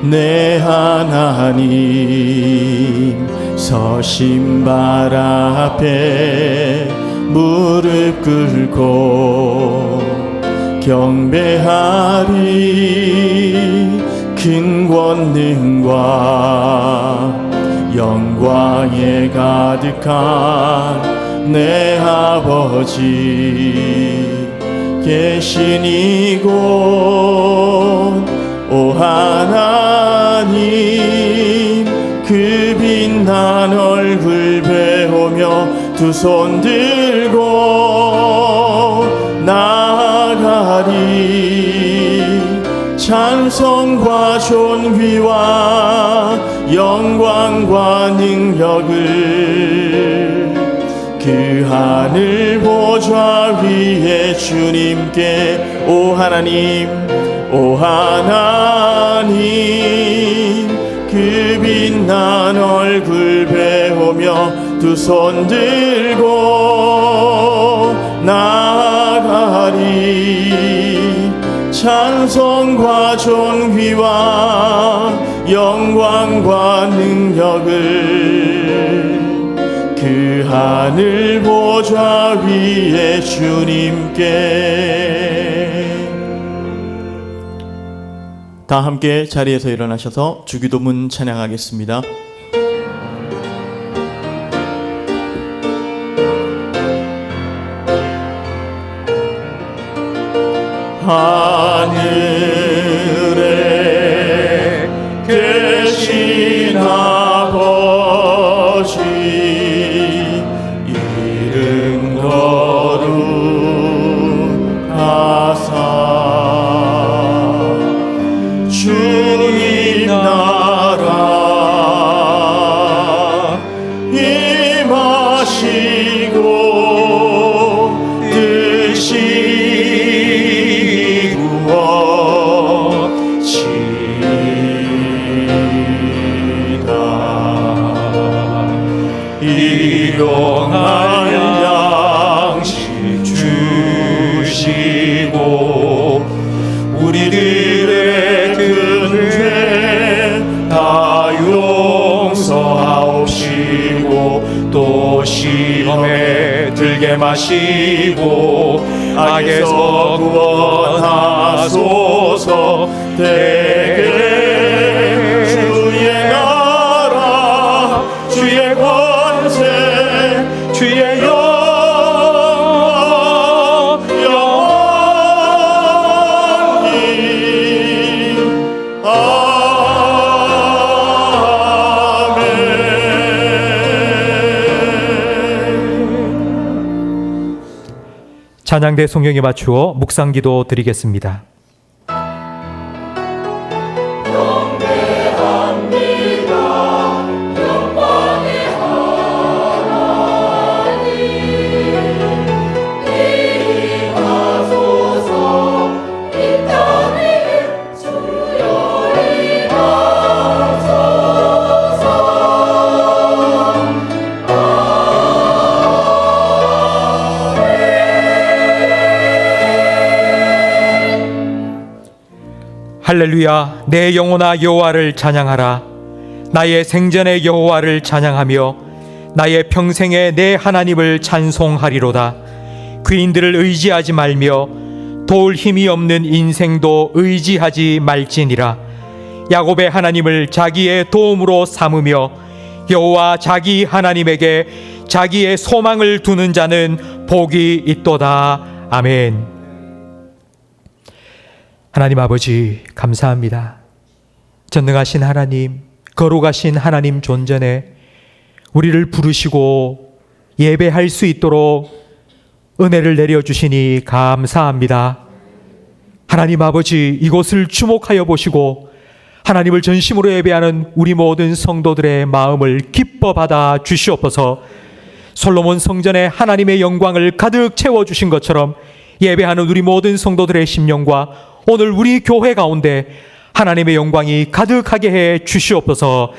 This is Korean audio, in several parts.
내 하나님 서신발 앞에 무릎 꿇고 경배하리. 큰 권능과 영광에 가득한 내 아버지 계신 이곳, 오 하나님 그 빛난 얼굴 배우며 두 손 들고 나아가리. 찬송과 존귀와 영광과 능력을 그 하늘 보좌 위에 주님께, 오 하나님, 오 하나님 그 빛난 얼굴 배우며 두 손 들고 나아가리. 찬송과 존귀와 영광과 능력을 그 하늘 보좌 위에 주님께. 다 함께 자리에서 일어나셔서 주기도문 찬양하겠습니다. 하늘에 계신 아버지 이름 거룩하사 주님 나라 임하시고 뜻이 일용할 양식 주시고 우리들의 큰 죄 다 용서하옵시고 또 시험에 들게 마시고 악에서 구원하소서. 대개 주의 나라 주의 권세 주의 영원히 아멘. 찬양대 성경에 맞추어 묵상기도 드리겠습니다. 할렐루야. 내 영혼아 여호와를 찬양하라. 나의 생전의 여호와를 찬양하며 나의 평생에 내 하나님을 찬송하리로다. 귀인들을 의지하지 말며 도울 힘이 없는 인생도 의지하지 말지니라. 야곱의 하나님을 자기의 도움으로 삼으며 여호와 자기 하나님에게 자기의 소망을 두는 자는 복이 있도다. 아멘. 하나님 아버지 감사합니다. 전능하신 하나님, 거룩하신 하나님 존전에 우리를 부르시고 예배할 수 있도록 은혜를 내려주시니 감사합니다. 하나님 아버지, 이곳을 주목하여 보시고 하나님을 전심으로 예배하는 우리 모든 성도들의 마음을 기뻐 받아 주시옵소서. 솔로몬 성전에 하나님의 영광을 가득 채워주신 것처럼 예배하는 우리 모든 성도들의 심령과 오늘 우리 교회 가운데 하나님의 영광이 가득하게 해 주시옵소서.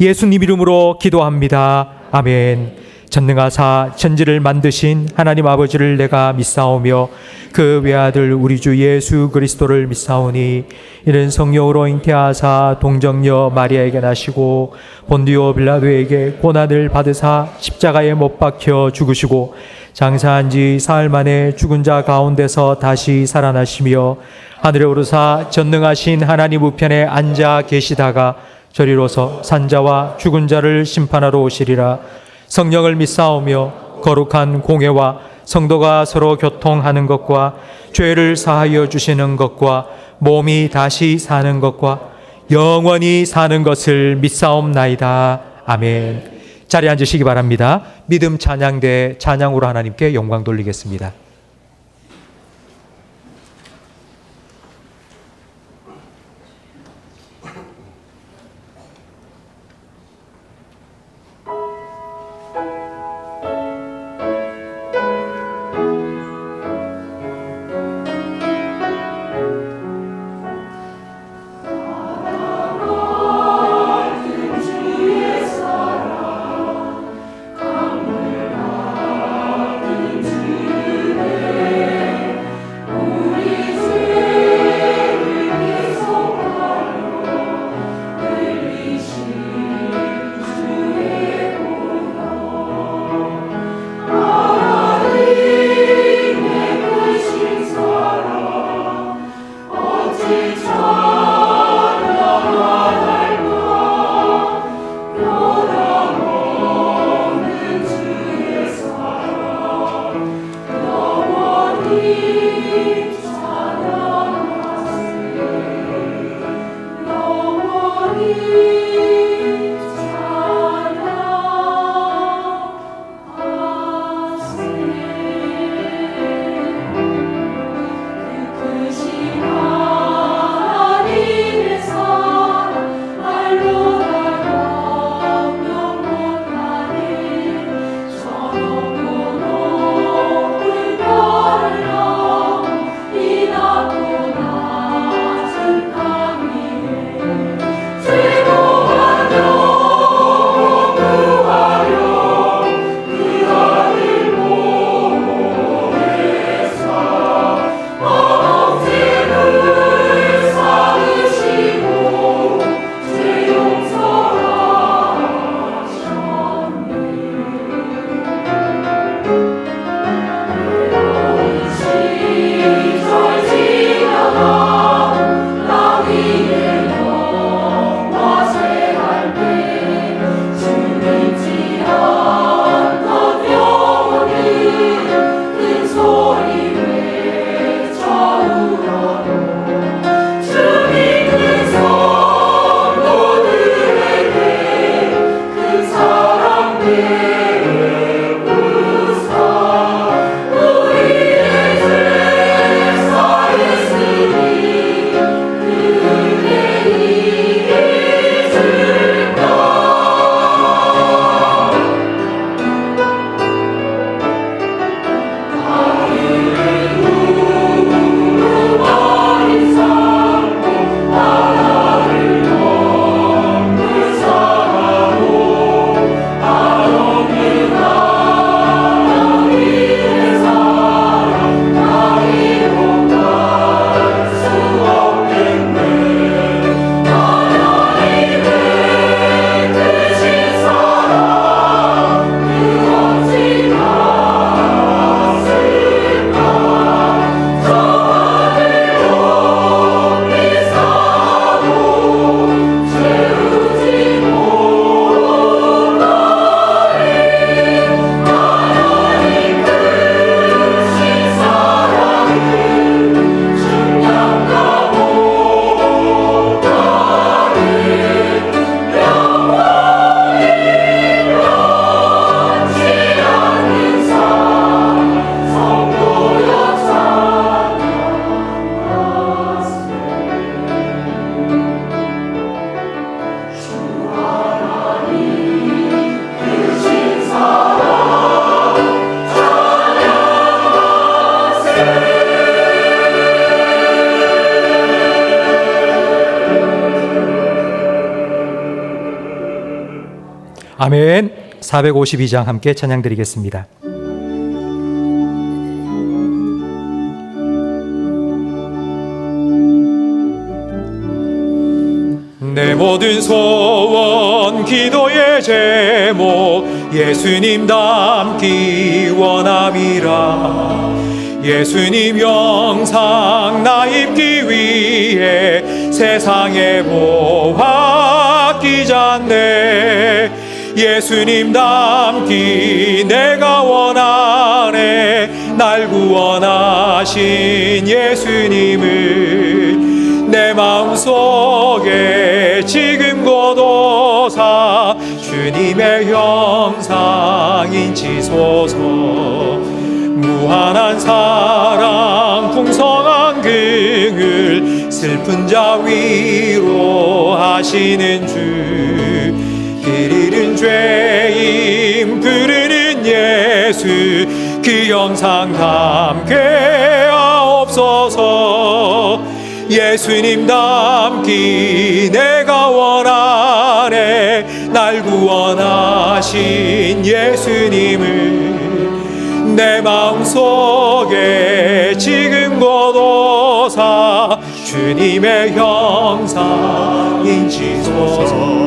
예수님 이름으로 기도합니다. 아멘. 전능하사 천지를 만드신 하나님 아버지를 내가 믿사오며 그 외아들 우리 주 예수 그리스도를 믿사오니 이는 성령으로 잉태하사 동정녀 마리아에게 나시고 본디오 빌라도에게 고난을 받으사 십자가에 못 박혀 죽으시고 장사한 지 사흘 만에 죽은 자 가운데서 다시 살아나시며 하늘에 오르사 전능하신 하나님 우편에 앉아 계시다가 저리로서 산자와 죽은 자를 심판하러 오시리라. 성령을 믿사오며 거룩한 공회와 성도가 서로 교통하는 것과 죄를 사하여 주시는 것과 몸이 다시 사는 것과 영원히 사는 것을 믿사옵나이다. 아멘. 자리에 앉으시기 바랍니다. 믿음 찬양대 찬양으로 하나님께 영광 돌리겠습니다. 아멘. 452장 함께 찬양드리겠습니다. 내 모든 소원 기도의 제목 예수님 닮기 원함이라. 예수님 영상 나 입기 위해 세상에 보아 끼잖네. 예수님 닮기 내가 원하네. 날 구원하신 예수님을 내 마음속에 지금 거둬사 주님의 형상 인치소서. 무한한 사랑 풍성한 긍휼 슬픈 자 위로하시는 주. 길 잃은 죄인 부르는 예수 그 영상 담게 하옵소서. 예수님 닮기 내가 원하네. 날 구원하신 예수님을 내 마음속에 지금 거둬사 주님의 형상 인치소서.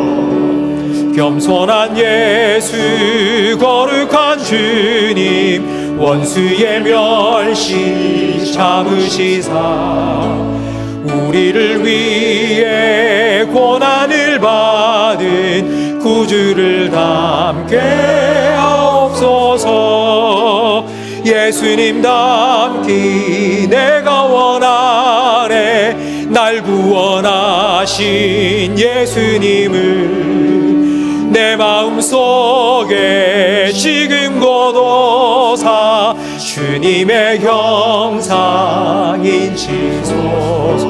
겸손한 예수 거룩한 주님 원수의 멸시 참으시사 우리를 위해 고난을 받은 구주를 닮게 하옵소서. 예수님 닮기 내가 원하네. 날 구원하신 예수님을 내 마음속에 지금 거둬사 주님의 형상 인치소서.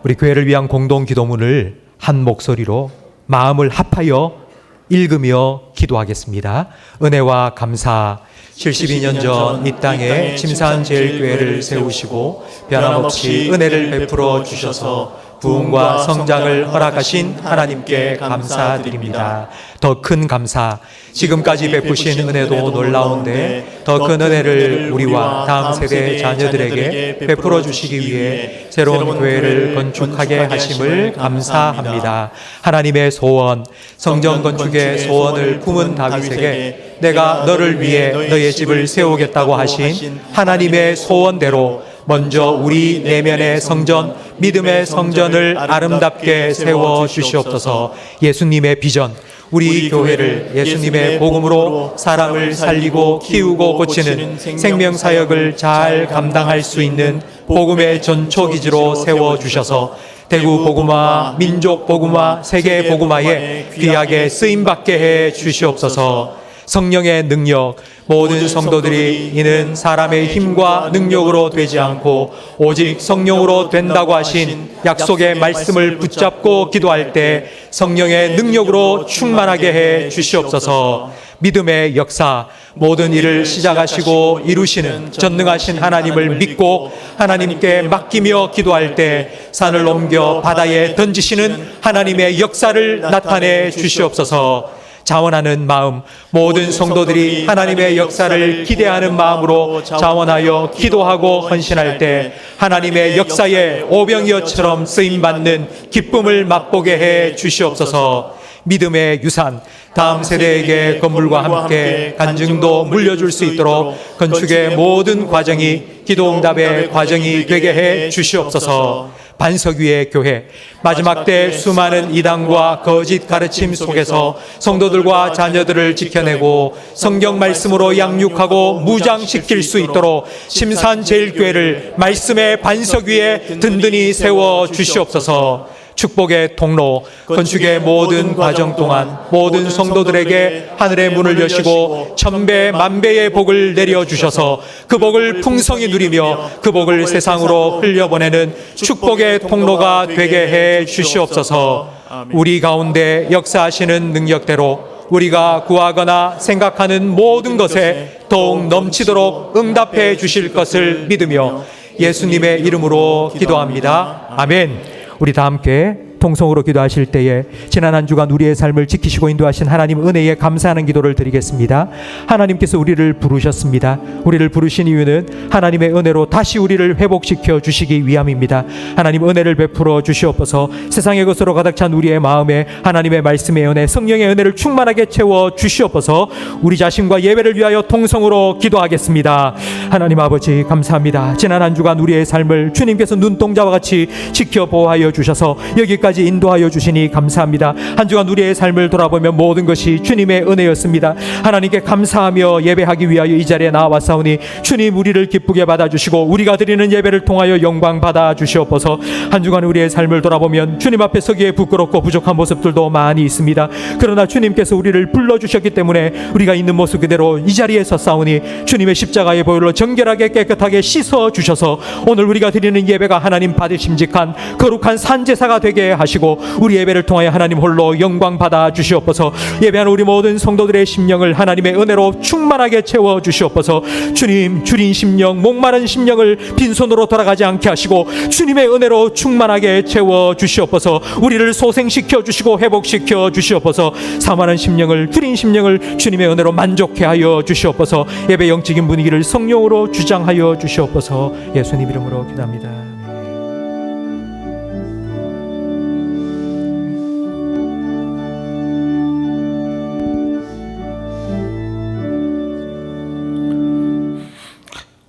우리 교회를 위한 공동 기도문을 한 목소리로 마음을 합하여 읽으며 기도하겠습니다. 은혜와 감사. 72년 전 이 땅에 침산제일교회를 세우시고 변함없이 은혜를 베풀어 주셔서 부흥과 성장을 허락하신 하나님께 감사드립니다. 더 큰 감사, 지금까지 베푸신 은혜도 놀라운데 더 큰 은혜를 우리와 다음 세대 자녀들에게 베풀어 주시기 위해 새로운 교회를 건축하게 하심을 감사합니다. 하나님의 소원, 성전 건축의 소원을 품은 다윗에게 내가 너를 위해 너의 집을 세우겠다고 하신 하나님의 소원대로 먼저 우리 내면의 성전, 믿음의 성전을 아름답게 세워 주시옵소서. 예수님의 비전, 우리 교회를 예수님의 복음으로 사람을 살리고 키우고 고치는 생명사역을 잘 감당할 수 있는 복음의 전초기지로 세워주셔서 대구 복음화, 민족 복음화, 세계 복음화에 귀하게 쓰임받게 해 주시옵소서. 성령의 능력, 모든 성도들이 이는 사람의 힘과 능력으로 되지 않고 오직 성령으로 된다고 하신 약속의 말씀을 붙잡고 기도할 때 성령의 능력으로 충만하게 해 주시옵소서. 믿음의 역사, 모든 일을 시작하시고 이루시는 전능하신 하나님을 믿고 하나님께 맡기며 기도할 때 산을 옮겨 바다에 던지시는 하나님의 역사를 나타내 주시옵소서. 자원하는 마음, 모든 성도들이 하나님의 역사를 기대하는 마음으로 자원하여 기도하고 헌신할 때 하나님의 역사에 오병이어처럼 쓰임받는 기쁨을 맛보게 해 주시옵소서. 믿음의 유산, 다음 세대에게 건물과 함께 간증도 물려줄 수 있도록 건축의 모든 과정이 기도응답의 과정이 되게 해 주시옵소서. 반석 위의 교회, 마지막 때 수많은 이단과 거짓 가르침 속에서 성도들과 자녀들을 지켜내고 성경 말씀으로 양육하고 무장시킬 수 있도록 침산제일교회를 말씀의 반석 위에 든든히 세워 주시옵소서. 축복의 통로, 건축의 모든 과정 동안 모든 성도들에게 하늘의 문을 여시고 천배 만배의 복을 내려주셔서 그 복을 풍성히 누리며 그 복을 세상으로 흘려보내는 축복의 통로가 되게 해 주시옵소서. 우리 가운데 역사하시는 능력대로 우리가 구하거나 생각하는 모든 것에 더욱 넘치도록 응답해 주실 것을 믿으며 예수님의 이름으로 기도합니다. 아멘. 우리 다 함께 통성으로 기도하실 때에 지난 한 주간 우리의 삶을 지키시고 인도하신 하나님 은혜에 감사하는 기도를 드리겠습니다. 하나님께서 우리를 부르셨습니다. 우리를 부르신 이유는 하나님의 은혜로 다시 우리를 회복시켜 주시기 위함입니다. 하나님 은혜를 베풀어 주시옵소서. 세상의 것으로 가득 찬 우리의 마음에 하나님의 말씀의 은혜, 성령의 은혜를 충만하게 채워 주시옵소서. 우리 자신과 예배를 위하여 통성으로 기도하겠습니다. 하나님 아버지 감사합니다. 지난 한 주간 우리의 삶을 주님께서 눈동자와 같이 지켜보호하여 주셔서 여기까지 인도하여 주시니 감사합니다. 한 주간 우리의 삶을 돌아보면 모든 것이 주님의 은혜였습니다. 하나님께 감사하며 예배하기 위하여 이 자리에 나와사오니 주님 우리를 기쁘게 받아주시고 우리가 드리는 예배를 통하여 영광 받아 주시옵소서. 한 주간 우리의 삶을 돌아보면 주님 앞에 서기에 부끄럽고 부족한 모습들도 많이 있습니다. 그러나 주님께서 우리를 불러주셨기 때문에 우리가 있는 모습 그대로 이 자리에 서사오니 주님의 십자가의 보혈로 정결하게 깨끗하게 씻어 주셔서 오늘 우리가 드리는 예배가 하나님 받으심직한 거룩한 산제사가 되게 하시고 우리 예배를 통하여 하나님 홀로 영광 받아 주시옵소서. 예배하는 우리 모든 성도들의 심령을 하나님의 은혜로 충만하게 채워 주시옵소서. 주님 주린 심령, 목마른 심령을 빈손으로 돌아가지 않게 하시고 주님의 은혜로 충만하게 채워 주시옵소서. 우리를 소생시켜 주시고 회복시켜 주시옵소서. 사모하는 심령을, 주린 심령을 주님의 은혜로 만족해 하여 주시옵소서. 예배 영적인 분위기를 성령으로 주장하여 주시옵소서. 예수님 이름으로 기도합니다.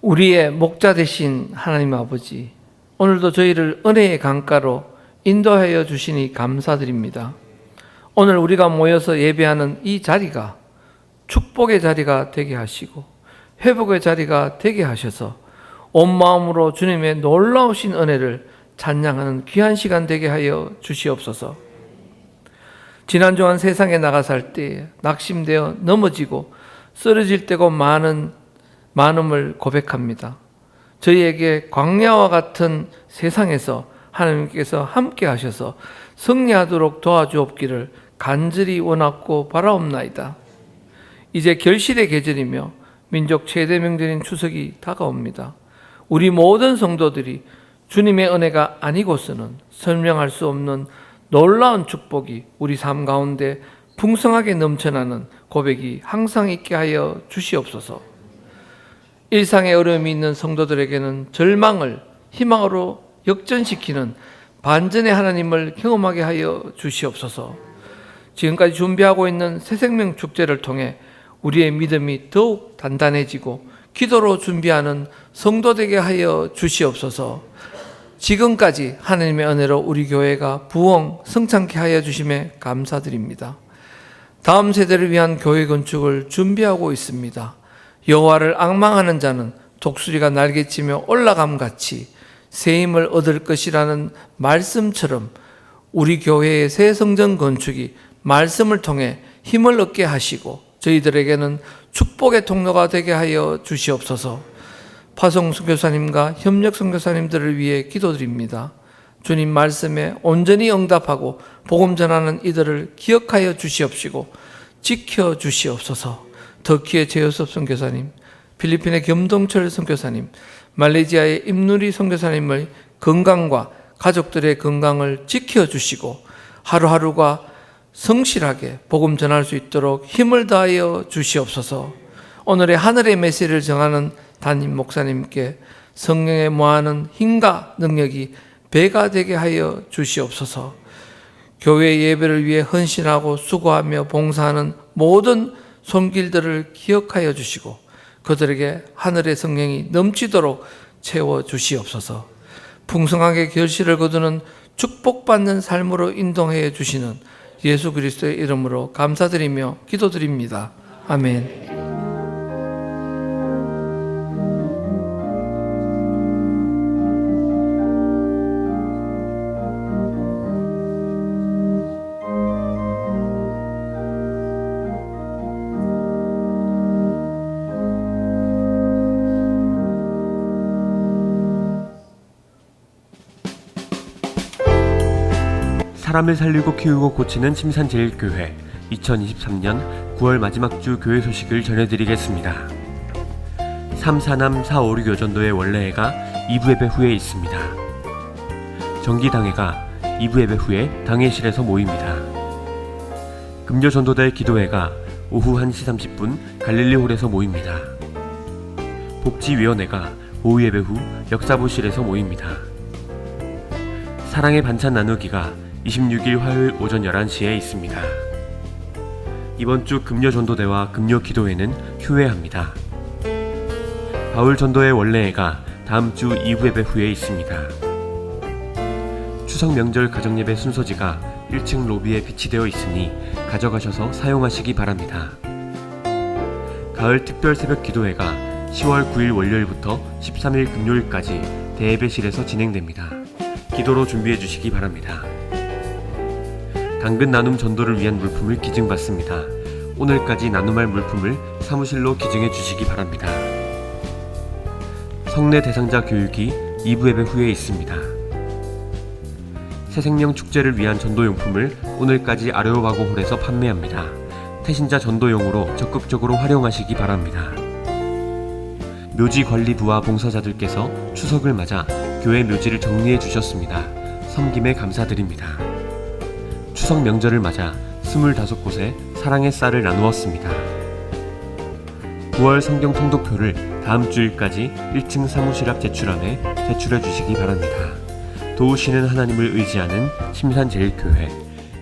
우리의 목자 되신 하나님 아버지, 오늘도 저희를 은혜의 강가로 인도하여 주시니 감사드립니다. 오늘 우리가 모여서 예배하는 이 자리가 축복의 자리가 되게 하시고 회복의 자리가 되게 하셔서 온 마음으로 주님의 놀라우신 은혜를 찬양하는 귀한 시간 되게 하여 주시옵소서. 지난 주간 세상에 나가 살 때 낙심되어 넘어지고 쓰러질 때고 많음을 고백합니다. 저희에게 광야와 같은 세상에서 하나님께서 함께 하셔서 승리하도록 도와주옵기를 간절히 원하고 바라옵나이다. 이제 결실의 계절이며 민족 최대 명절인 추석이 다가옵니다. 우리 모든 성도들이 주님의 은혜가 아니고서는 설명할 수 없는 놀라운 축복이 우리 삶 가운데 풍성하게 넘쳐나는 고백이 항상 있게 하여 주시옵소서. 일상의 어려움이 있는 성도들에게는 절망을 희망으로 역전시키는 반전의 하나님을 경험하게 하여 주시옵소서. 지금까지 준비하고 있는 새생명 축제를 통해 우리의 믿음이 더욱 단단해지고 기도로 준비하는 성도 되게 하여 주시옵소서. 지금까지 하나님의 은혜로 우리 교회가 부흥 성창케 하여 주심에 감사드립니다. 다음 세대를 위한 교회 건축을 준비하고 있습니다. 여호와를 앙망하는 자는 독수리가 날개치며 올라감같이 새 힘을 얻을 것이라는 말씀처럼 우리 교회의 새 성전 건축이 말씀을 통해 힘을 얻게 하시고 저희들에게는 축복의 통로가 되게 하여 주시옵소서. 파송 선교사님과 협력 선교사님들을 위해 기도드립니다. 주님 말씀에 온전히 응답하고 복음 전하는 이들을 기억하여 주시옵시고 지켜 주시옵소서. 터키의 제요섭 선교사님, 필리핀의 겸동철 선교사님, 말레이시아의 임누리 선교사님의 건강과 가족들의 건강을 지켜주시고 하루하루가 성실하게 복음 전할 수 있도록 힘을 다하여 주시옵소서. 오늘의 하늘의 메시지를 정하는 담임 목사님께 성령에 모하는 힘과 능력이 배가 되게 하여 주시옵소서. 교회 예배를 위해 헌신하고 수고하며 봉사하는 모든 손길들을 기억하여 주시고 그들에게 하늘의 성령이 넘치도록 채워 주시옵소서. 풍성하게 결실을 거두는 축복받는 삶으로 인도해 주시는 예수 그리스도의 이름으로 감사드리며 기도드립니다. 아멘. 사람을 살리고 키우고 고치는 침산제일교회 2023년 9월 마지막 주 교회 소식을 전해드리겠습니다. 3, 4남 4, 5, 6 여전도의 원래회가 2부 예배 후에 있습니다. 정기당회가 2부 예배 후에 당회실에서 모입니다. 금요 전도대 기도회가 오후 1시 30분 갈릴리홀에서 모입니다. 복지위원회가 오후 예배 후 역사부실에서 모입니다. 사랑의 반찬 나누기가 26일 화요일 오전 11시에 있습니다. 이번 주 금요 전도대와 금요 기도회는 휴회합니다. 바울 전도회 원래회가 다음 주 2부 예배 후에 있습니다. 추석 명절 가정예배 순서지가 1층 로비에 비치되어 있으니 가져가셔서 사용하시기 바랍니다. 가을 특별 새벽 기도회가 10월 9일 월요일부터 13일 금요일까지 대예배실에서 진행됩니다. 기도로 준비해 주시기 바랍니다. 당근 나눔 전도를 위한 물품을 기증받습니다. 오늘까지 나눔할 물품을 사무실로 기증해 주시기 바랍니다. 성례 대상자 교육이 2부 예배 후에 있습니다. 새생명 축제를 위한 전도용품을 오늘까지 아레오바고홀에서 판매합니다. 태신자 전도용으로 적극적으로 활용하시기 바랍니다. 묘지관리부와 봉사자들께서 추석을 맞아 교회 묘지를 정리해 주셨습니다. 섬김에 감사드립니다. 추석 명절을 맞아 25곳에 사랑의 쌀을 나누었습니다. 9월 성경 통독표를 다음 주일까지 1층 사무실 앞 제출함에 제출해 주시기 바랍니다. 도우시는 하나님을 의지하는 심산제일교회.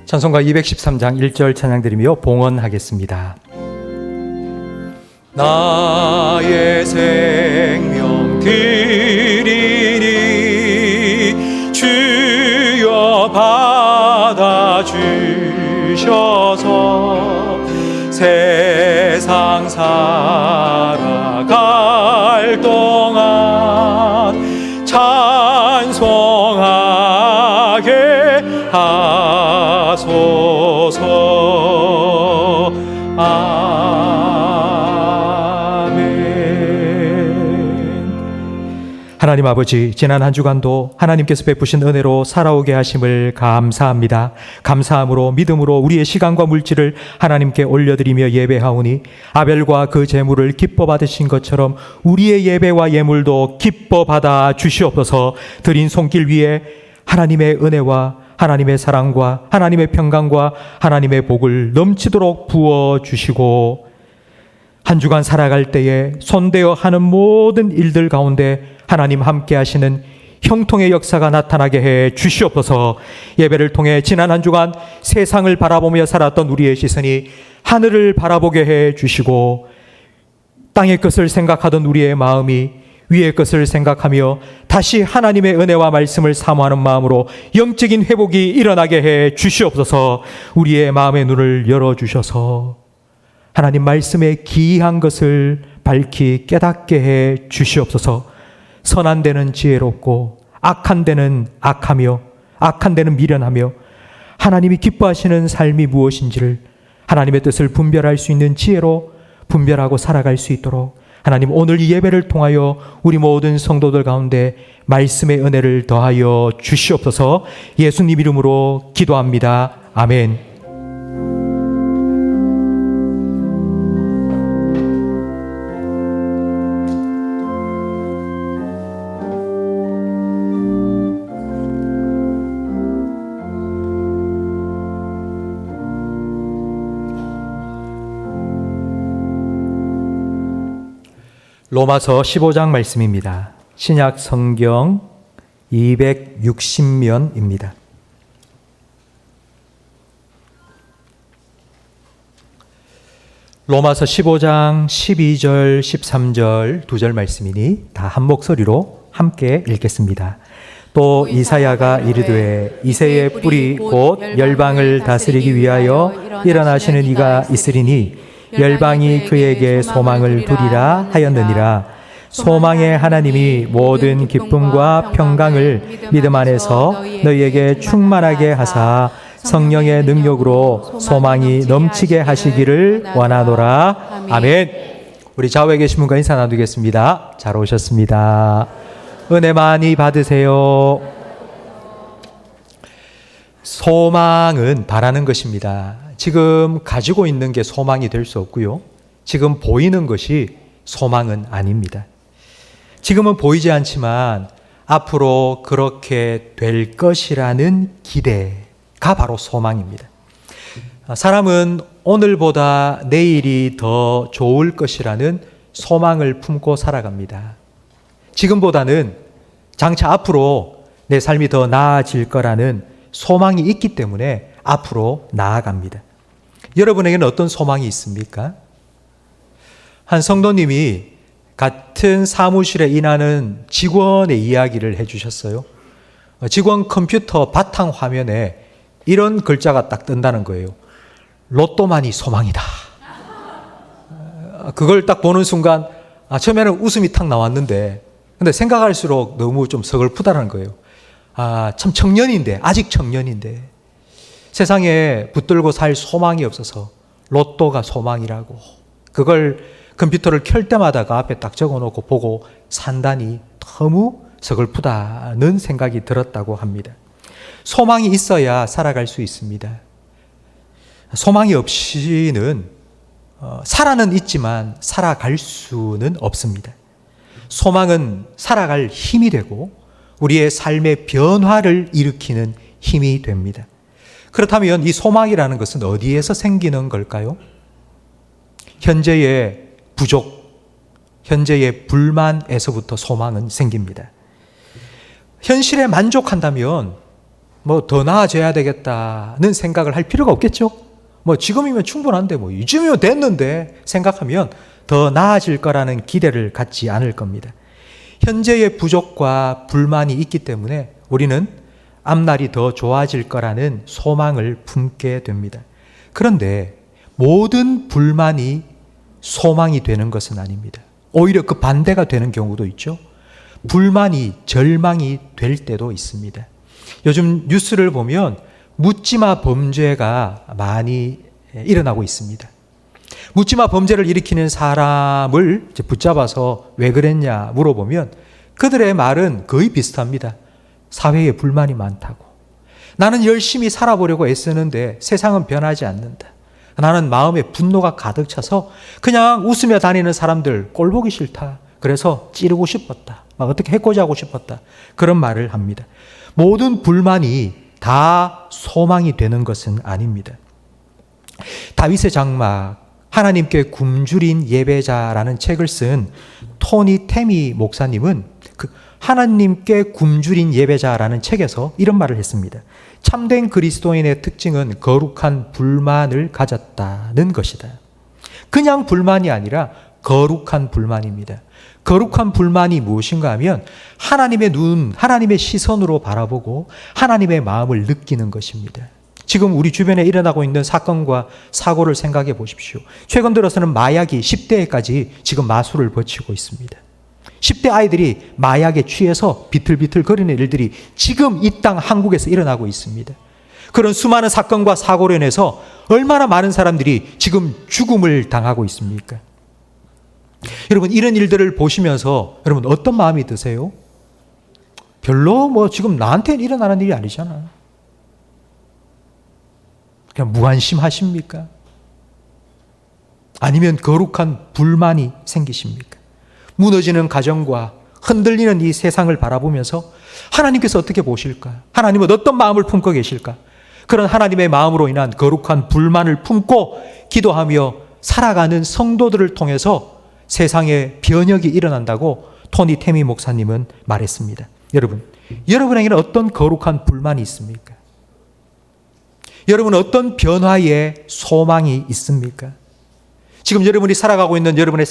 찬송가 213장 1절 찬양드리며 봉헌하겠습니다. 나의 생명 드리니 주여 받아주셔서 세상 살아갈 동안 찬송하게 하소서. 하나님 아버지, 지난 한 주간도 하나님께서 베푸신 은혜로 살아오게 하심을 감사합니다. 감사함으로 믿음으로 우리의 시간과 물질을 하나님께 올려드리며 예배하오니 아벨과 그 제물을 기뻐 받으신 것처럼 우리의 예배와 예물도 기뻐 받아 주시옵소서. 드린 손길 위에 하나님의 은혜와 하나님의 사랑과 하나님의 평강과 하나님의 복을 넘치도록 부어주시고 한 주간 살아갈 때에 손대어 하는 모든 일들 가운데 하나님 함께 하시는 형통의 역사가 나타나게 해 주시옵소서. 예배를 통해 지난 한 주간 세상을 바라보며 살았던 우리의 시선이 하늘을 바라보게 해 주시고 땅의 것을 생각하던 우리의 마음이 위의 것을 생각하며 다시 하나님의 은혜와 말씀을 사모하는 마음으로 영적인 회복이 일어나게 해 주시옵소서. 우리의 마음의 눈을 열어주셔서 하나님 말씀의 기이한 것을 밝히 깨닫게 해 주시옵소서. 선한 데는 지혜롭고 악한 데는 악하며 악한 데는 미련하며 하나님이 기뻐하시는 삶이 무엇인지를 하나님의 뜻을 분별할 수 있는 지혜로 분별하고 살아갈 수 있도록 하나님 오늘 이 예배를 통하여 우리 모든 성도들 가운데 말씀의 은혜를 더하여 주시옵소서. 예수님 이름으로 기도합니다. 아멘. 로마서 15장 말씀입니다. 신약 성경 260면입니다. 로마서 15장 12절 13절 두 절 말씀이니 다 한 목소리로 함께 읽겠습니다. 또 이사야가 이르되 이새의 뿌리 곧 열방을 다스리기 위하여 일어나시는 이가 있으리니 열방이 그에게 소망을 두리라 하였느니라. 소망의 하나님이 모든 기쁨과 평강을 믿음 안에서 너희에게 충만하게 하사 성령의 능력으로 소망이 넘치게 하시기를 원하노라. 아멘. 우리 좌우에 계신 분과 인사 나누겠습니다. 잘 오셨습니다. 은혜 많이 받으세요. 소망은 바라는 것입니다. 지금 가지고 있는 게 소망이 될 수 없고요. 지금 보이는 것이 소망은 아닙니다. 지금은 보이지 않지만 앞으로 그렇게 될 것이라는 기대가 바로 소망입니다. 사람은 오늘보다 내일이 더 좋을 것이라는 소망을 품고 살아갑니다. 지금보다는 장차 앞으로 내 삶이 더 나아질 거라는 소망이 있기 때문에 앞으로 나아갑니다. 여러분에게는 어떤 소망이 있습니까? 한 성도님이 같은 사무실에 일하는 직원의 이야기를 해주셨어요. 직원 컴퓨터 바탕 화면에 이런 글자가 딱 뜬다는 거예요. 로또만이 소망이다. 그걸 딱 보는 순간 처음에는 웃음이 탁 나왔는데 근데 생각할수록 너무 좀 서글프다는 거예요. 참 청년인데, 아직 청년인데 세상에 붙들고 살 소망이 없어서 로또가 소망이라고 그걸 컴퓨터를 켤 때마다 그 앞에 딱 적어놓고 보고 산다니 너무 서글프다는 생각이 들었다고 합니다. 소망이 있어야 살아갈 수 있습니다. 소망이 없이는 살아는 있지만 살아갈 수는 없습니다. 소망은 살아갈 힘이 되고 우리의 삶의 변화를 일으키는 힘이 됩니다. 그렇다면 이 소망이라는 것은 어디에서 생기는 걸까요? 현재의 부족, 현재의 불만에서부터 소망은 생깁니다. 현실에 만족한다면 더 나아져야 되겠다는 생각을 할 필요가 없겠죠? 지금이면 충분한데 이쯤이면 됐는데 생각하면 더 나아질 거라는 기대를 갖지 않을 겁니다. 현재의 부족과 불만이 있기 때문에 우리는 앞날이 더 좋아질 거라는 소망을 품게 됩니다. 그런데 모든 불만이 소망이 되는 것은 아닙니다. 오히려 그 반대가 되는 경우도 있죠. 불만이 절망이 될 때도 있습니다. 요즘 뉴스를 보면 묻지마 범죄가 많이 일어나고 있습니다. 묻지마 범죄를 일으키는 사람을 붙잡아서 왜 그랬냐 물어보면 그들의 말은 거의 비슷합니다. 사회에 불만이 많다고. 나는 열심히 살아보려고 애쓰는데 세상은 변하지 않는다. 나는 마음에 분노가 가득 차서 그냥 웃으며 다니는 사람들 꼴보기 싫다. 그래서 찌르고 싶었다. 어떻게 해코지하고 싶었다. 그런 말을 합니다. 모든 불만이 다 소망이 되는 것은 아닙니다. 다윗의 장막 하나님께 굶주린 예배자라는 책을 쓴 토니 테미 목사님은 그 하나님께 굶주린 예배자라는 책에서 이런 말을 했습니다. 참된 그리스도인의 특징은 거룩한 불만을 가졌다는 것이다. 그냥 불만이 아니라 거룩한 불만입니다. 거룩한 불만이 무엇인가 하면 하나님의 눈, 하나님의 시선으로 바라보고 하나님의 마음을 느끼는 것입니다. 지금 우리 주변에 일어나고 있는 사건과 사고를 생각해 보십시오. 최근 들어서는 마약이 10대에까지 지금 마술을 벌이고 있습니다. 10대 아이들이 마약에 취해서 비틀비틀 거리는 일들이 지금 이 땅 한국에서 일어나고 있습니다. 그런 수많은 사건과 사고로 인해서 얼마나 많은 사람들이 지금 죽음을 당하고 있습니까? 여러분, 이런 일들을 보시면서 여러분 어떤 마음이 드세요? 별로 지금 나한테는 일어나는 일이 아니잖아. 그냥 무관심하십니까? 아니면 거룩한 불만이 생기십니까? 무너지는 가정과 흔들리는 이 세상을 바라보면서 하나님께서 어떻게 보실까? 하나님은 어떤 마음을 품고 계실까? 그런 하나님의 마음으로 인한 거룩한 불만을 품고 기도하며 살아가는 성도들을 통해서 세상에 변혁이 일어난다고 토니 테미 목사님은 말했습니다. 여러분에게는 어떤 거룩한 불만이 있습니까? 여러분은 어떤 변화의 소망이 있습니까? 지금 여러분이 살아가고 있는 여러분의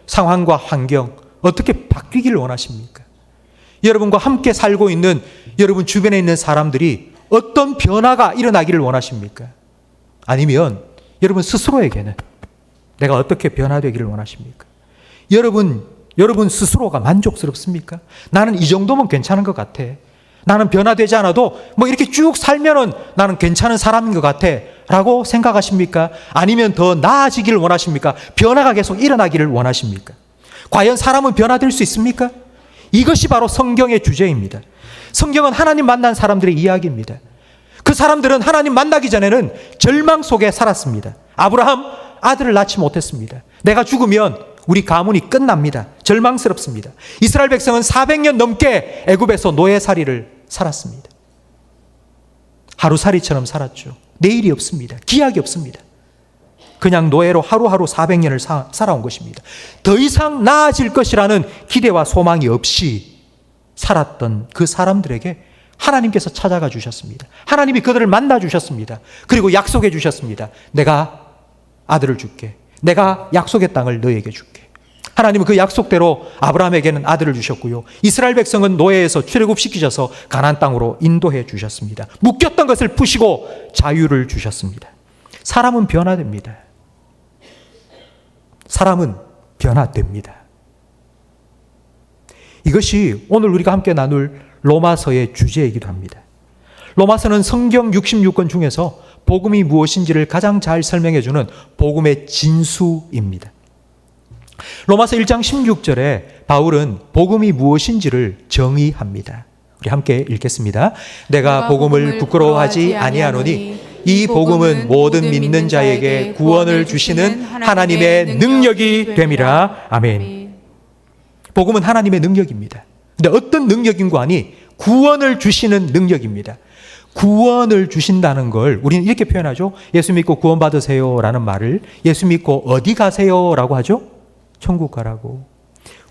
상황과 환경 어떻게 바뀌기를 원하십니까? 여러분과 함께 살고 있는 여러분 주변에 있는 사람들이 어떤 변화가 일어나기를 원하십니까? 아니면 여러분 스스로에게는 내가 어떻게 변화되기를 원하십니까? 여러분 스스로가 만족스럽습니까? 나는 이 정도면 괜찮은 것 같아. 나는 변화되지 않아도 이렇게 쭉 살면은 나는 괜찮은 사람인 것 같아 라고 생각하십니까? 아니면 더 나아지기를 원하십니까? 변화가 계속 일어나기를 원하십니까? 과연 사람은 변화될 수 있습니까? 이것이 바로 성경의 주제입니다. 성경은 하나님 만난 사람들의 이야기입니다. 그 사람들은 하나님 만나기 전에는 절망 속에 살았습니다. 아브라함 아들을 낳지 못했습니다. 내가 죽으면 우리 가문이 끝납니다. 절망스럽습니다. 이스라엘 백성은 400년 넘게 애굽에서 노예살이를 살았습니다. 하루살이처럼 살았죠. 내일이 없습니다. 기약이 없습니다. 그냥 노예로 하루하루 400년을 살아온 것입니다. 더 이상 나아질 것이라는 기대와 소망이 없이 살았던 그 사람들에게 하나님께서 찾아가 주셨습니다. 하나님이 그들을 만나 주셨습니다. 그리고 약속해 주셨습니다. 내가 아들을 줄게. 내가 약속의 땅을 너에게 줄게. 하나님은 그 약속대로 아브라함에게는 아들을 주셨고요. 이스라엘 백성은 노예에서 출애굽시키셔서 가나안 땅으로 인도해 주셨습니다. 묶였던 것을 푸시고 자유를 주셨습니다. 사람은 변화됩니다. 사람은 변화됩니다. 이것이 오늘 우리가 함께 나눌 로마서의 주제이기도 합니다. 로마서는 성경 66권 중에서 복음이 무엇인지를 가장 잘 설명해 주는 복음의 진수입니다. 로마서 1장 16절에 바울은 복음이 무엇인지를 정의합니다. 우리 함께 읽겠습니다. 내가 복음을 부끄러워하지 아니하노니 이 복음은 모든 믿는 자에게 구원을 주시는 하나님의 능력이 됨이라. 아멘. 복음은 하나님의 능력입니다. 근데 어떤 능력인고 하니 구원을 주시는 능력입니다. 구원을 주신다는 걸 우리는 이렇게 표현하죠. 예수 믿고 구원 받으세요 라는 말을 예수 믿고 어디 가세요 라고 하죠? 천국 가라고.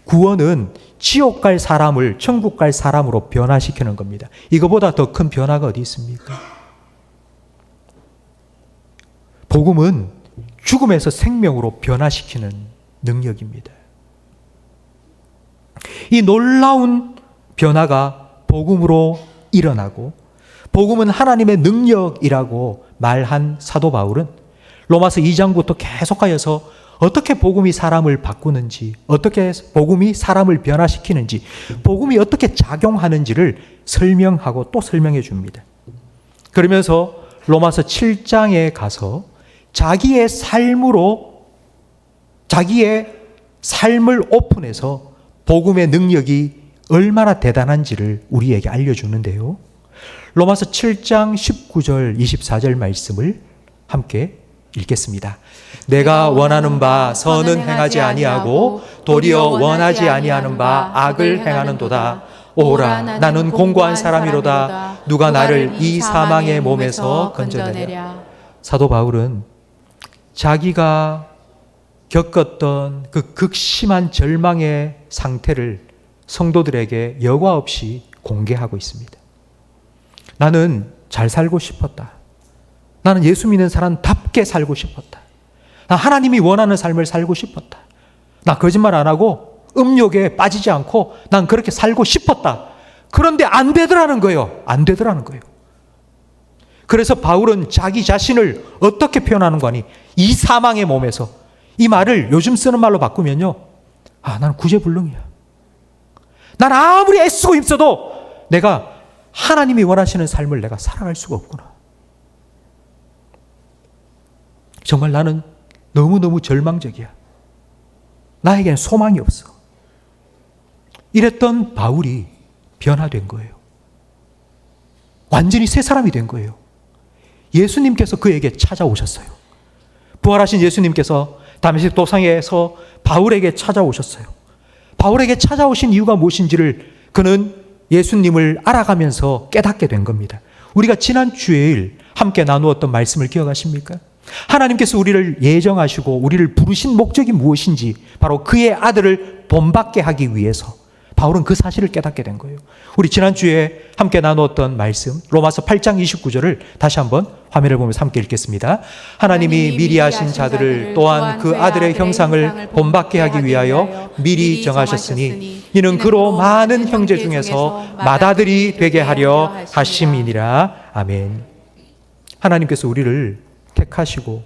구원은 지옥 갈 사람을 천국 갈 사람으로 변화시키는 겁니다. 이거보다 더 큰 변화가 어디 있습니까? 복음은 죽음에서 생명으로 변화시키는 능력입니다. 이 놀라운 변화가 복음으로 일어나고 복음은 하나님의 능력이라고 말한 사도 바울은 로마서 2장부터 계속하여서 어떻게 복음이 사람을 바꾸는지, 어떻게 복음이 사람을 변화시키는지, 복음이 어떻게 작용하는지를 설명하고 또 설명해 줍니다. 그러면서 로마서 7장에 가서 자기의 삶으로 자기의 삶을 오픈해서 복음의 능력이 얼마나 대단한지를 우리에게 알려주는데요. 로마서 7장 19절 24절 말씀을 함께 읽겠습니다. 내가 원하는 바 선은 행하지 아니하고 도리어 원하지 아니하는 바 악을 행하는도다. 오라 나는 공고한 사람이로다. 누가 나를 이 사망의 몸에서 건져내랴. 사도 바울은 자기가 겪었던 그 극심한 절망의 상태를 성도들에게 여과 없이 공개하고 있습니다. 나는 잘 살고 싶었다. 나는 예수 믿는 사람답게 살고 싶었다. 나 하나님이 원하는 삶을 살고 싶었다. 나 거짓말 안 하고 음욕에 빠지지 않고 난 그렇게 살고 싶었다. 그런데 안 되더라는 거예요. 안 되더라는 거예요. 그래서 바울은 자기 자신을 어떻게 표현하는 거니? 이 사망의 몸에서. 이 말을 요즘 쓰는 말로 바꾸면요. 나는 구제불능이야. 난 아무리 애쓰고 힘써도 내가 하나님이 원하시는 삶을 내가 살아갈 수가 없구나. 정말 나는 너무너무 절망적이야. 나에게는 소망이 없어. 이랬던 바울이 변화된 거예요. 완전히 새 사람이 된 거예요. 예수님께서 그에게 찾아오셨어요. 부활하신 예수님께서 다메섹 도상에서 바울에게 찾아오셨어요. 바울에게 찾아오신 이유가 무엇인지를 그는 예수님을 알아가면서 깨닫게 된 겁니다. 우리가 지난 주일 함께 나누었던 말씀을 기억하십니까? 하나님께서 우리를 예정하시고 우리를 부르신 목적이 무엇인지 바로 그의 아들을 본받게 하기 위해서 바울은 그 사실을 깨닫게 된 거예요. 우리 지난주에 함께 나누었던 말씀 로마서 8장 29절을 다시 한번 화면을 보면서 함께 읽겠습니다. 하나님이 미리 하신 자들을 또한 그 아들의 형상을 본받게 하기 위하여 미리 정하셨으니 이는 그로 많은 형제 중에서 맏아들이 되게 하려 하심이니라. 아멘. 하나님께서 우리를 택하시고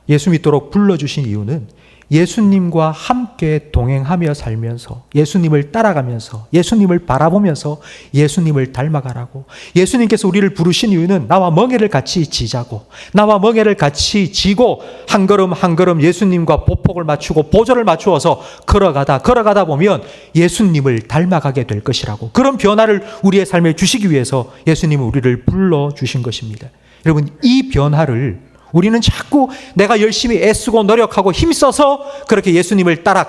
예수 믿도록 불러주신 이유는 예수님과 함께 동행하며 살면서 예수님을 따라가면서 예수님을 바라보면서 예수님을 닮아가라고. 예수님께서 우리를 부르신 이유는 나와 멍에를 같이 지자고 나와 멍에를 같이 지고 한 걸음 한 걸음 예수님과 보폭을 맞추고 보조를 맞추어서 걸어가다 보면 예수님을 닮아가게 될 것이라고. 그런 변화를 우리의 삶에 주시기 위해서 예수님은 우리를 불러주신 것입니다. 여러분, 이 변화를 우리는 자꾸 내가 열심히 애쓰고 노력하고 힘써서 그렇게 예수님을 따라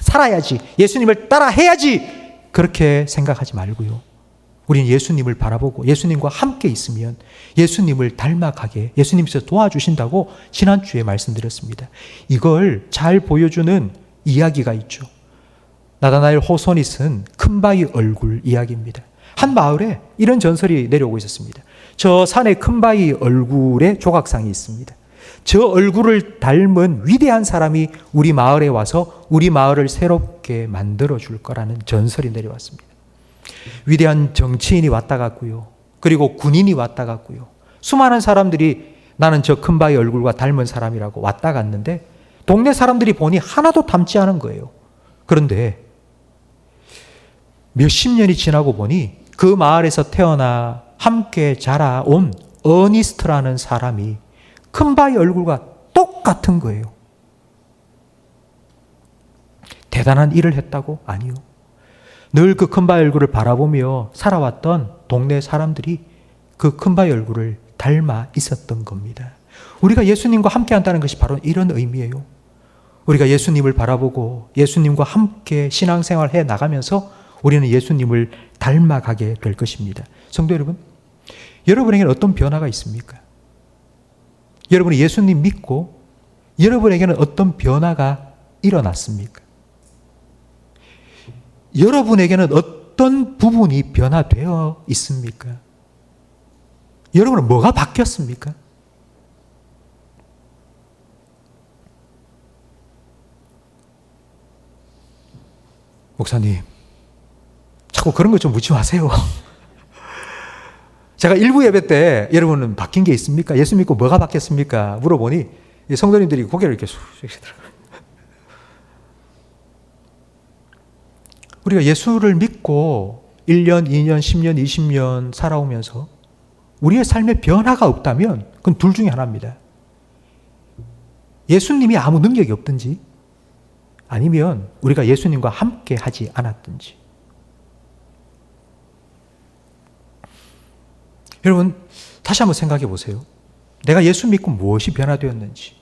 살아야지, 예수님을 따라 해야지, 그렇게 생각하지 말고요. 우리는 예수님을 바라보고 예수님과 함께 있으면 예수님을 닮아가게 예수님께서 도와주신다고 지난주에 말씀드렸습니다. 이걸 잘 보여주는 이야기가 있죠. 나다나엘 호손이 쓴 큰바위 얼굴 이야기입니다. 한 마을에 이런 전설이 내려오고 있었습니다. 저 산에 큰바위 얼굴에 조각상이 있습니다. 저 얼굴을 닮은 위대한 사람이 우리 마을에 와서 우리 마을을 새롭게 만들어 줄 거라는 전설이 내려왔습니다. 위대한 정치인이 왔다 갔고요. 그리고 군인이 왔다 갔고요. 수많은 사람들이 나는 저 큰바위 얼굴과 닮은 사람이라고 왔다 갔는데 동네 사람들이 보니 하나도 닮지 않은 거예요. 그런데 몇십 년이 지나고 보니 그 마을에서 태어나 함께 자라온 어니스트라는 사람이 큰바위 얼굴과 똑같은 거예요. 대단한 일을 했다고? 아니요. 늘 그 큰바위 얼굴을 바라보며 살아왔던 동네 사람들이 그 큰바위 얼굴을 닮아 있었던 겁니다. 우리가 예수님과 함께 한다는 것이 바로 이런 의미예요. 우리가 예수님을 바라보고 예수님과 함께 신앙생활 해 나가면서 우리는 예수님을 닮아가게 될 것입니다. 성도 여러분, 여러분에게는 어떤 변화가 있습니까? 여러분이 예수님 믿고 여러분에게는 어떤 변화가 일어났습니까? 여러분에게는 어떤 부분이 변화되어 있습니까? 여러분은 뭐가 바뀌었습니까? 목사님, 자꾸 그런 거 좀 묻지 마세요. 제가 일부 예배 때 여러분은 바뀐 게 있습니까? 예수 믿고 뭐가 바뀌었습니까? 물어보니 성도님들이 고개를 이렇게 숙이시더라고요. 우리가 예수를 믿고 1년, 2년, 10년, 20년 살아오면서 우리의 삶에 변화가 없다면 그건 둘 중에 하나입니다. 예수님이 아무 능력이 없든지 아니면 우리가 예수님과 함께 하지 않았든지. 여러분, 다시 한번 생각해 보세요. 내가 예수 믿고 무엇이 변화되었는지.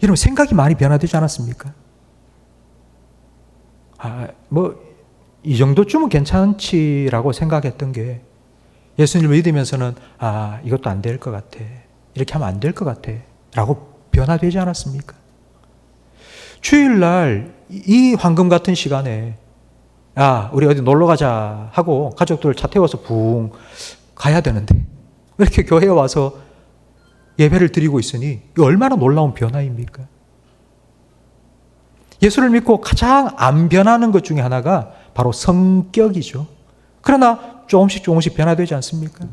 여러분, 생각이 많이 변화되지 않았습니까? 이 정도쯤은 괜찮지라고 생각했던 게 예수님을 믿으면서는 이것도 안 될 것 같아. 이렇게 하면 안 될 것 같아. 라고 변화되지 않았습니까? 주일날 이 황금 같은 시간에 우리 어디 놀러 가자 하고 가족들 차 태워서 붕 가야 되는데 이렇게 교회에 와서 예배를 드리고 있으니 이거 얼마나 놀라운 변화입니까? 예수를 믿고 가장 안 변하는 것 중에 하나가 바로 성격이죠. 그러나 조금씩 변화되지 않습니까?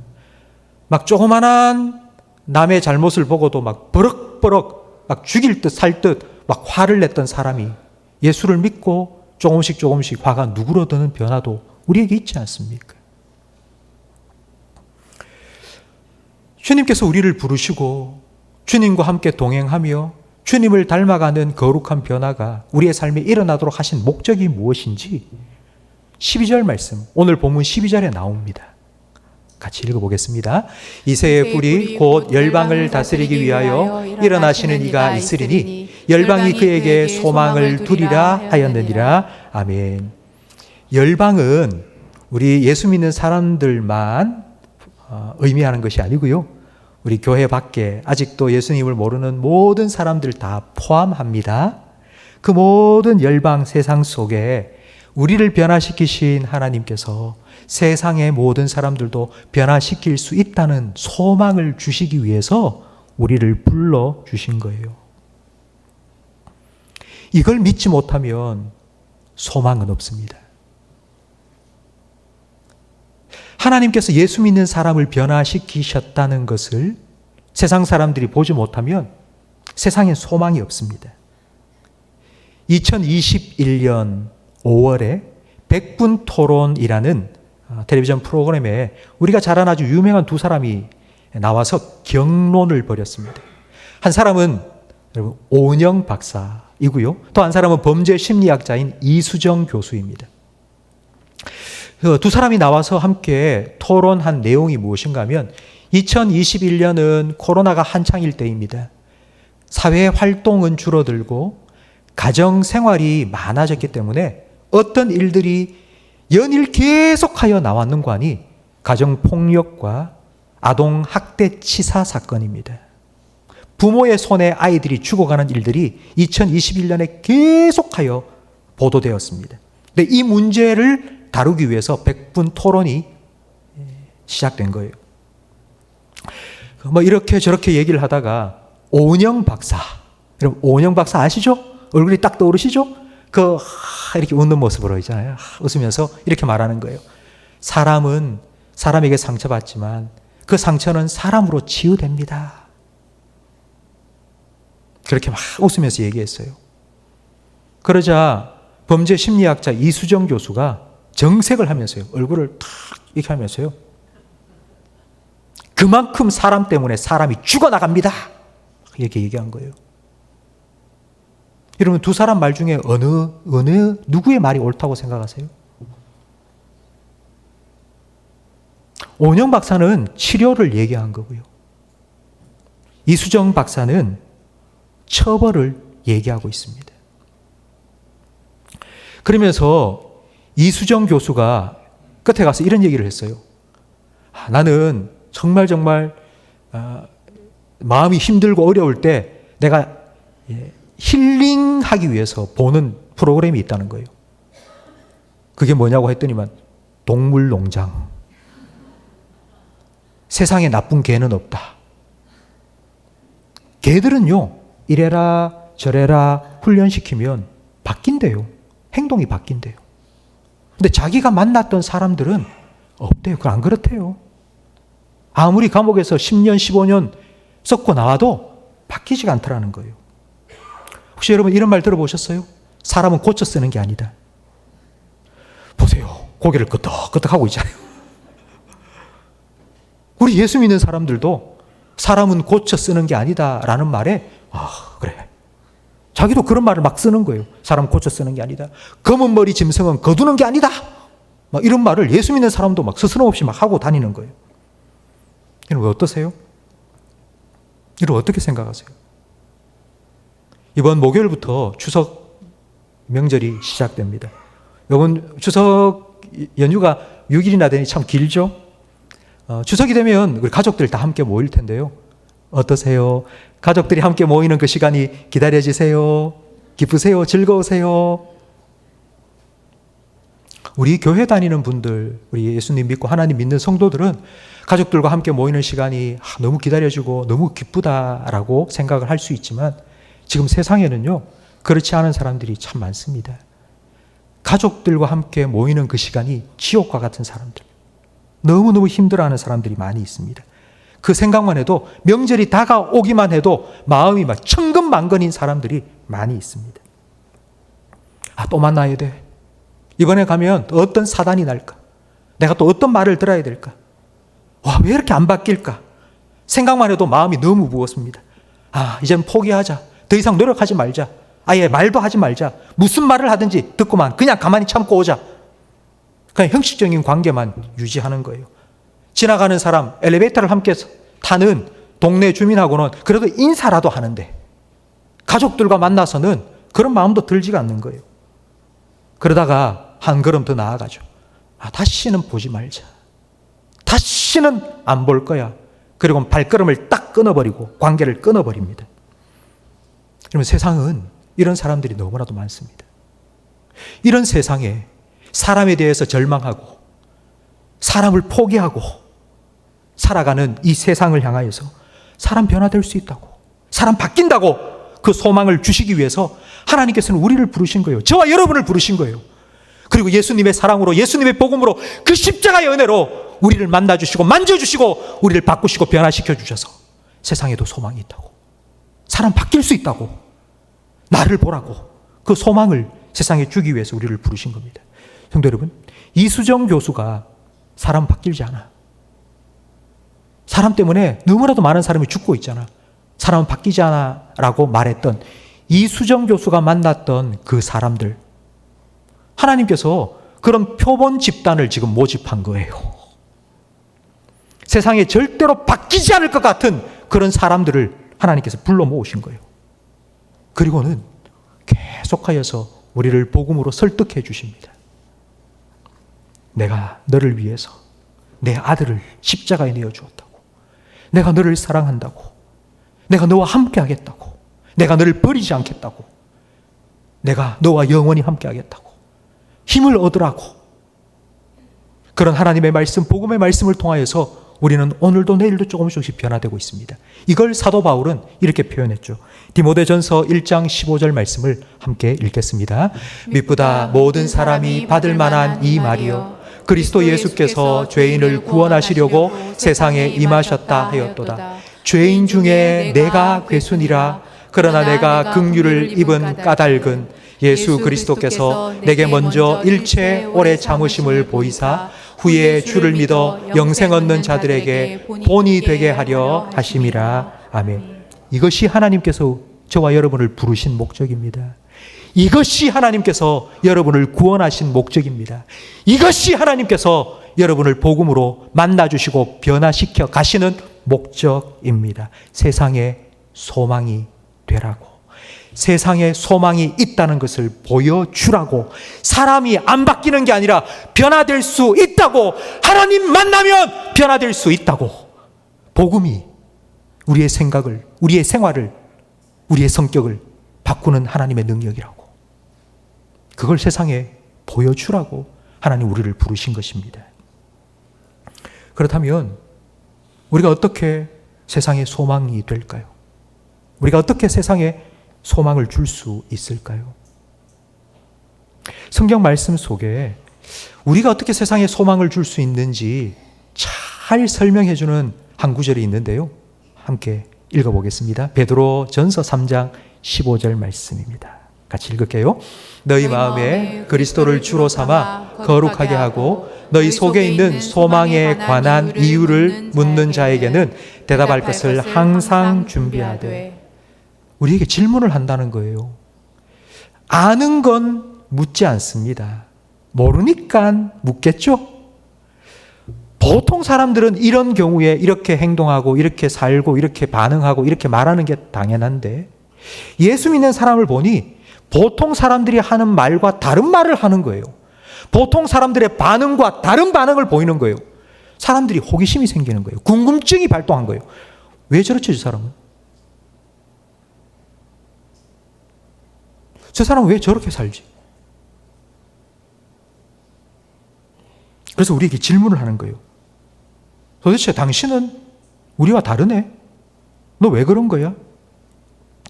막 조그만한 남의 잘못을 보고도 막 버럭버럭 막 죽일 듯 살 듯 막 화를 냈던 사람이 예수를 믿고 조금씩 화가 누그러드는 변화도 우리에게 있지 않습니까? 주님께서 우리를 부르시고 주님과 함께 동행하며 주님을 닮아가는 거룩한 변화가 우리의 삶에 일어나도록 하신 목적이 무엇인지 12절 말씀, 오늘 본문 12절에 나옵니다. 같이 읽어보겠습니다. 이새의 뿔이 곧 열방을 다스리기 위하여 일어나시는 이가 있으리니 열방이 그에게 소망을 두리라 하였느니라. 아멘. 열방은 우리 예수 믿는 사람들만 의미하는 것이 아니고요. 우리 교회 밖에 아직도 예수님을 모르는 모든 사람들 다 포함합니다. 그 모든 열방 세상 속에 우리를 변화시키신 하나님께서 세상의 모든 사람들도 변화시킬 수 있다는 소망을 주시기 위해서 우리를 불러주신 거예요. 이걸 믿지 못하면 소망은 없습니다. 하나님께서 예수 믿는 사람을 변화시키셨다는 것을 세상 사람들이 보지 못하면 세상엔 소망이 없습니다. 2021년 5월에 100분 토론이라는 텔레비전 프로그램에 우리가 잘 아는 아주 유명한 두 사람이 나와서 경론을 벌였습니다. 한 사람은 여러분 오은영 박사이고요. 또 한 사람은 범죄 심리학자인 이수정 교수입니다. 두 사람이 나와서 함께 토론한 내용이 무엇인가 하면 2021년은 코로나가 한창일 때입니다. 사회 활동은 줄어들고 가정 생활이 많아졌기 때문에 어떤 일들이 연일 계속하여 나왔는고 하니 가정폭력과 아동학대치사 사건입니다. 부모의 손에 아이들이 죽어가는 일들이 2021년에 계속하여 보도되었습니다. 근데 이 문제를 다루기 위해서 100분 토론이 시작된 거예요. 뭐 이렇게 저렇게 얘기를 하다가 오은영 박사, 여러분 오은영 박사 아시죠? 얼굴이 딱 떠오르시죠? 이렇게 웃는 모습으로 있잖아요. 웃으면서 이렇게 말하는 거예요. 사람은 사람에게 상처받지만 그 상처는 사람으로 치유됩니다. 그렇게 막 웃으면서 얘기했어요. 그러자 범죄 심리학자 이수정 교수가 정색을 하면서요. 얼굴을 탁 이렇게 하면서요. 그만큼 사람 때문에 사람이 죽어나갑니다. 이렇게 얘기한 거예요. 여러분 두 사람 말 중에 어느 누구의 말이 옳다고 생각하세요? 오은영 박사는 치료를 얘기한 거고요. 이수정 박사는 처벌을 얘기하고 있습니다. 그러면서 이수정 교수가 끝에 가서 이런 얘기를 했어요. 나는 정말 마음이 힘들고 어려울 때 내가 힐링하기 위해서 보는 프로그램이 있다는 거예요. 그게 뭐냐고 했더니만 동물농장. 세상에 나쁜 개는 없다. 개들은요, 이래라 저래라 훈련시키면 바뀐대요. 행동이 바뀐대요. 근데 자기가 만났던 사람들은 없대요. 그건 안 그렇대요. 아무리 감옥에서 10년, 15년 썩고 나와도 바뀌지가 않더라는 거예요. 혹시 여러분 이런 말 들어보셨어요? 사람은 고쳐 쓰는 게 아니다. 보세요. 고개를 끄덕끄덕 하고 있잖아요. 우리 예수 믿는 사람들도 사람은 고쳐 쓰는 게 아니다라는 말에 그래. 자기도 그런 말을 막 쓰는 거예요. 사람 고쳐 쓰는 게 아니다. 검은 머리 짐승은 거두는 게 아니다. 막 이런 말을 예수 믿는 사람도 막 스스럼없이 막 하고 다니는 거예요. 여러분 어떠세요? 여러분 어떻게 생각하세요? 이번 목요일부터 추석 명절이 시작됩니다. 이번 추석 연휴가 6일이나 되니 참 길죠? 추석이 되면 우리 가족들 다 함께 모일 텐데요. 어떠세요? 가족들이 함께 모이는 그 시간이 기다려지세요? 기쁘세요? 즐거우세요? 우리 교회 다니는 분들, 우리 예수님 믿고 하나님 믿는 성도들은 가족들과 함께 모이는 시간이 너무 기다려지고 너무 기쁘다라고 생각을 할 수 있지만 지금 세상에는요, 그렇지 않은 사람들이 참 많습니다. 가족들과 함께 모이는 그 시간이 지옥과 같은 사람들, 너무너무 힘들어하는 사람들이 많이 있습니다. 그 생각만 해도 명절이 다가오기만 해도 마음이 막 천근만근인 사람들이 많이 있습니다. 또 만나야 돼. 이번에 가면 어떤 사단이 날까? 내가 또 어떤 말을 들어야 될까? 왜 이렇게 안 바뀔까? 생각만 해도 마음이 너무 무겁습니다. 이제는 포기하자. 더 이상 노력하지 말자. 아예 말도 하지 말자. 무슨 말을 하든지 듣고만 그냥 가만히 참고 오자. 그냥 형식적인 관계만 유지하는 거예요. 지나가는 사람, 엘리베이터를 함께 타는 동네 주민하고는 그래도 인사라도 하는데 가족들과 만나서는 그런 마음도 들지가 않는 거예요. 그러다가 한 걸음 더 나아가죠. 다시는 보지 말자. 다시는 안 볼 거야. 그리고 발걸음을 딱 끊어버리고 관계를 끊어버립니다. 그러면 세상은 이런 사람들이 너무나도 많습니다. 이런 세상에 사람에 대해서 절망하고 사람을 포기하고 살아가는 이 세상을 향하여서 사람 변화될 수 있다고, 사람 바뀐다고 그 소망을 주시기 위해서 하나님께서는 우리를 부르신 거예요. 저와 여러분을 부르신 거예요. 그리고 예수님의 사랑으로, 예수님의 복음으로, 그 십자가의 은혜로 우리를 만나주시고 만져주시고 우리를 바꾸시고 변화시켜 주셔서 세상에도 소망이 있다고, 사람 바뀔 수 있다고, 나를 보라고 그 소망을 세상에 주기 위해서 우리를 부르신 겁니다. 성도 여러분, 이수정 교수가 사람 바뀌지 않아. 사람 때문에 너무나도 많은 사람이 죽고 있잖아. 사람은 바뀌지 않아 라고 말했던 이수정 교수가 만났던 그 사람들, 하나님께서 그런 표본 집단을 지금 모집한 거예요. 세상에 절대로 바뀌지 않을 것 같은 그런 사람들을 하나님께서 불러 모으신 거예요. 그리고는 계속 계속하여서 우리를 복음으로 설득해 주십니다. 내가 너를 위해서 내 아들을 십자가에 내어 주었다고. 내가 너를 사랑한다고. 내가 너와 함께 하겠다고. 내가 너를 버리지 않겠다고. 내가 너와 영원히 함께 하겠다고. 힘을 얻으라고. 그런 하나님의 말씀, 복음의 말씀을 통하여서 우리는 오늘도 내일도 조금씩 변화되고 있습니다. 이걸 사도 바울은 이렇게 표현했죠. 디모데전서 1장 15절 말씀을 함께 읽겠습니다. 믿보다 모든 사람이 받을 만한 이 말이요 그리스도 예수께서 죄인을 구원하시려고 세상에 임하셨다 하였도다. 죄인 중에 내가 괴순이라. 그러나 내가 긍휼을 입은 까닭은 예수 그리스도께서 내게 먼저 일체 오래 참으심을 보이사 후에 주를 믿어 영생 얻는 자들에게 본이 되게 하려 하심이라. 아멘. 이것이 하나님께서 저와 여러분을 부르신 목적입니다. 이것이 하나님께서 여러분을 구원하신 목적입니다. 이것이 하나님께서 여러분을 복음으로 만나주시고 변화시켜 가시는 목적입니다. 세상에 소망이 되라고. 세상에 소망이 있다는 것을 보여주라고. 사람이 안 바뀌는 게 아니라 변화될 수 있다고. 하나님 만나면 변화될 수 있다고. 복음이 우리의 생각을, 우리의 생활을, 우리의 성격을 바꾸는 하나님의 능력이라고. 그걸 세상에 보여주라고 하나님 우리를 부르신 것입니다. 그렇다면 우리가 어떻게 세상에 소망이 될까요? 우리가 어떻게 세상에 소망을 줄 수 있을까요? 성경 말씀 속에 우리가 어떻게 세상에 소망을 줄 수 있는지 잘 설명해 주는 한 구절이 있는데요. 함께 읽어보겠습니다. 베드로 전서 3장 15절 말씀입니다. 같이 읽을게요. 너희 마음에 그리스도를 주로 삼아 거룩하게 하고 너희 속에 있는 소망에 관한 이유를 묻는 자에게는 대답할 것을 항상 준비하되. 우리에게 질문을 한다는 거예요. 아는 건 묻지 않습니다. 모르니까 묻겠죠? 보통 사람들은 이런 경우에 이렇게 행동하고 이렇게 살고 이렇게 반응하고 이렇게 말하는 게 당연한데 예수 믿는 사람을 보니 보통 사람들이 하는 말과 다른 말을 하는 거예요. 보통 사람들의 반응과 다른 반응을 보이는 거예요. 사람들이 호기심이 생기는 거예요. 궁금증이 발동한 거예요. 왜 저렇지 저 사람은? 저 사람은 왜 저렇게 살지? 그래서 우리에게 질문을 하는 거예요. 도대체 당신은 우리와 다르네? 너 왜 그런 거야?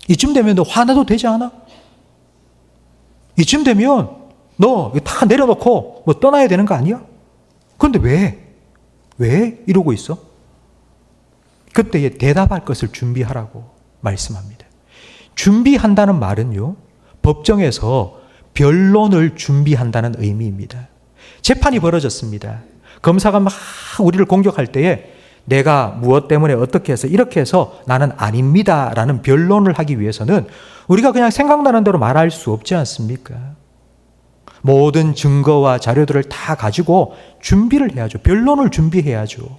이쯤 되면 너 화나도 되지 않아? 이쯤 되면 너 다 내려놓고 뭐 떠나야 되는 거 아니야? 그런데 왜 이러고 있어? 그때에 대답할 것을 준비하라고 말씀합니다. 준비한다는 말은요, 법정에서 변론을 준비한다는 의미입니다. 재판이 벌어졌습니다. 검사가 막 우리를 공격할 때에 내가 무엇 때문에 어떻게 해서 이렇게 해서 나는 아닙니다 라는 변론을 하기 위해서는 우리가 그냥 생각나는 대로 말할 수 없지 않습니까? 모든 증거와 자료들을 다 가지고 준비를 해야죠. 변론을 준비해야죠.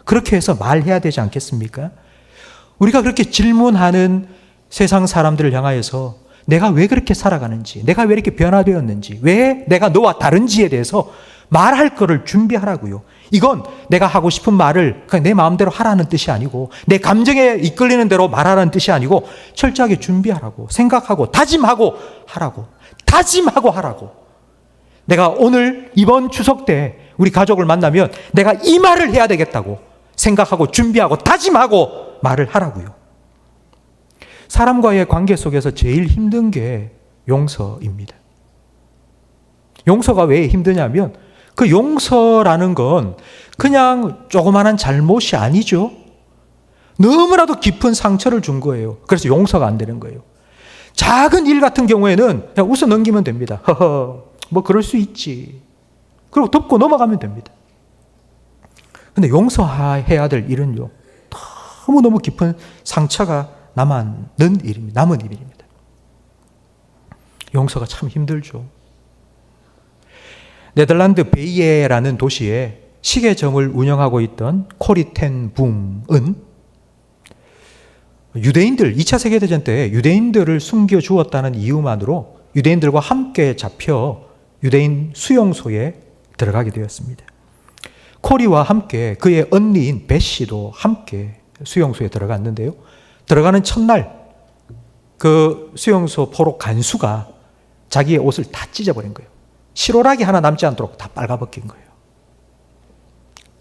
그렇게 해서 말해야 되지 않겠습니까? 우리가 그렇게 질문하는 세상 사람들을 향하여서 내가 왜 그렇게 살아가는지, 내가 왜 이렇게 변화되었는지, 왜 내가 너와 다른지에 대해서 말할 거를 준비하라고요. 이건 내가 하고 싶은 말을 그냥 내 마음대로 하라는 뜻이 아니고 내 감정에 이끌리는 대로 말하라는 뜻이 아니고 철저하게 준비하라고, 생각하고 다짐하고 하라고. 다짐하고 하라고. 내가 오늘 이번 추석 때 우리 가족을 만나면 내가 이 말을 해야 되겠다고 생각하고 준비하고 다짐하고 말을 하라고요. 사람과의 관계 속에서 제일 힘든 게 용서입니다. 용서가 왜 힘드냐면 그 용서라는 건 그냥 조그마한 잘못이 아니죠. 너무나도 깊은 상처를 준 거예요. 그래서 용서가 안 되는 거예요. 작은 일 같은 경우에는 그냥 웃어 넘기면 됩니다. 허허, 뭐 그럴 수 있지. 그리고 덮고 넘어가면 됩니다. 근데 용서해야 될 일은요, 너무너무 깊은 상처가 남은 일입니다. 용서가 참 힘들죠. 네덜란드 베이에라는 도시에 시계점을 운영하고 있던 코리 텐 붐은 유대인들, 2차 세계대전 때 유대인들을 숨겨주었다는 이유만으로 유대인들과 함께 잡혀 유대인 수용소에 들어가게 되었습니다. 코리와 함께 그의 언니인 베시도 함께 수용소에 들어갔는데요. 들어가는 첫날 그 수용소 포로 간수가 자기의 옷을 다 찢어버린 거예요. 실오라기 하나 남지 않도록 다 빨가벗긴 거예요.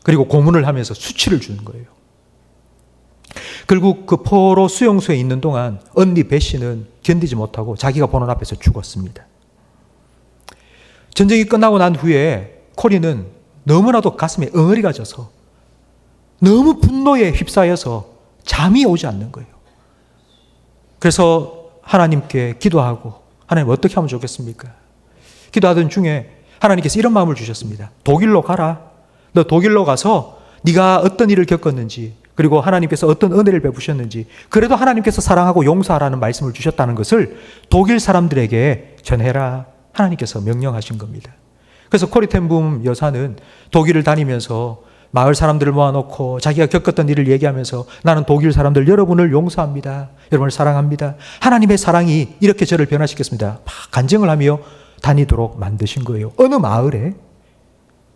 그리고 고문을 하면서 수치를 주는 거예요. 결국 그 포로 수용소에 있는 동안 언니 베시는 견디지 못하고 자기가 보는 앞에서 죽었습니다. 전쟁이 끝나고 난 후에 코리는 너무나도 가슴에 엉어리가 져서 너무 분노에 휩싸여서 잠이 오지 않는 거예요. 그래서 하나님께 기도하고 하나님 어떻게 하면 좋겠습니까? 기도하던 중에 하나님께서 이런 마음을 주셨습니다. 독일로 가라. 너 독일로 가서 네가 어떤 일을 겪었는지 그리고 하나님께서 어떤 은혜를 베푸셨는지 그래도 하나님께서 사랑하고 용서하라는 말씀을 주셨다는 것을 독일 사람들에게 전해라. 하나님께서 명령하신 겁니다. 그래서 코리 텐붐 여사는 독일을 다니면서 마을 사람들을 모아놓고 자기가 겪었던 일을 얘기하면서 나는 독일 사람들 여러분을 용서합니다. 여러분을 사랑합니다. 하나님의 사랑이 이렇게 저를 변화시켰습니다. 막 간증을 하며 다니도록 만드신 거예요. 어느 마을에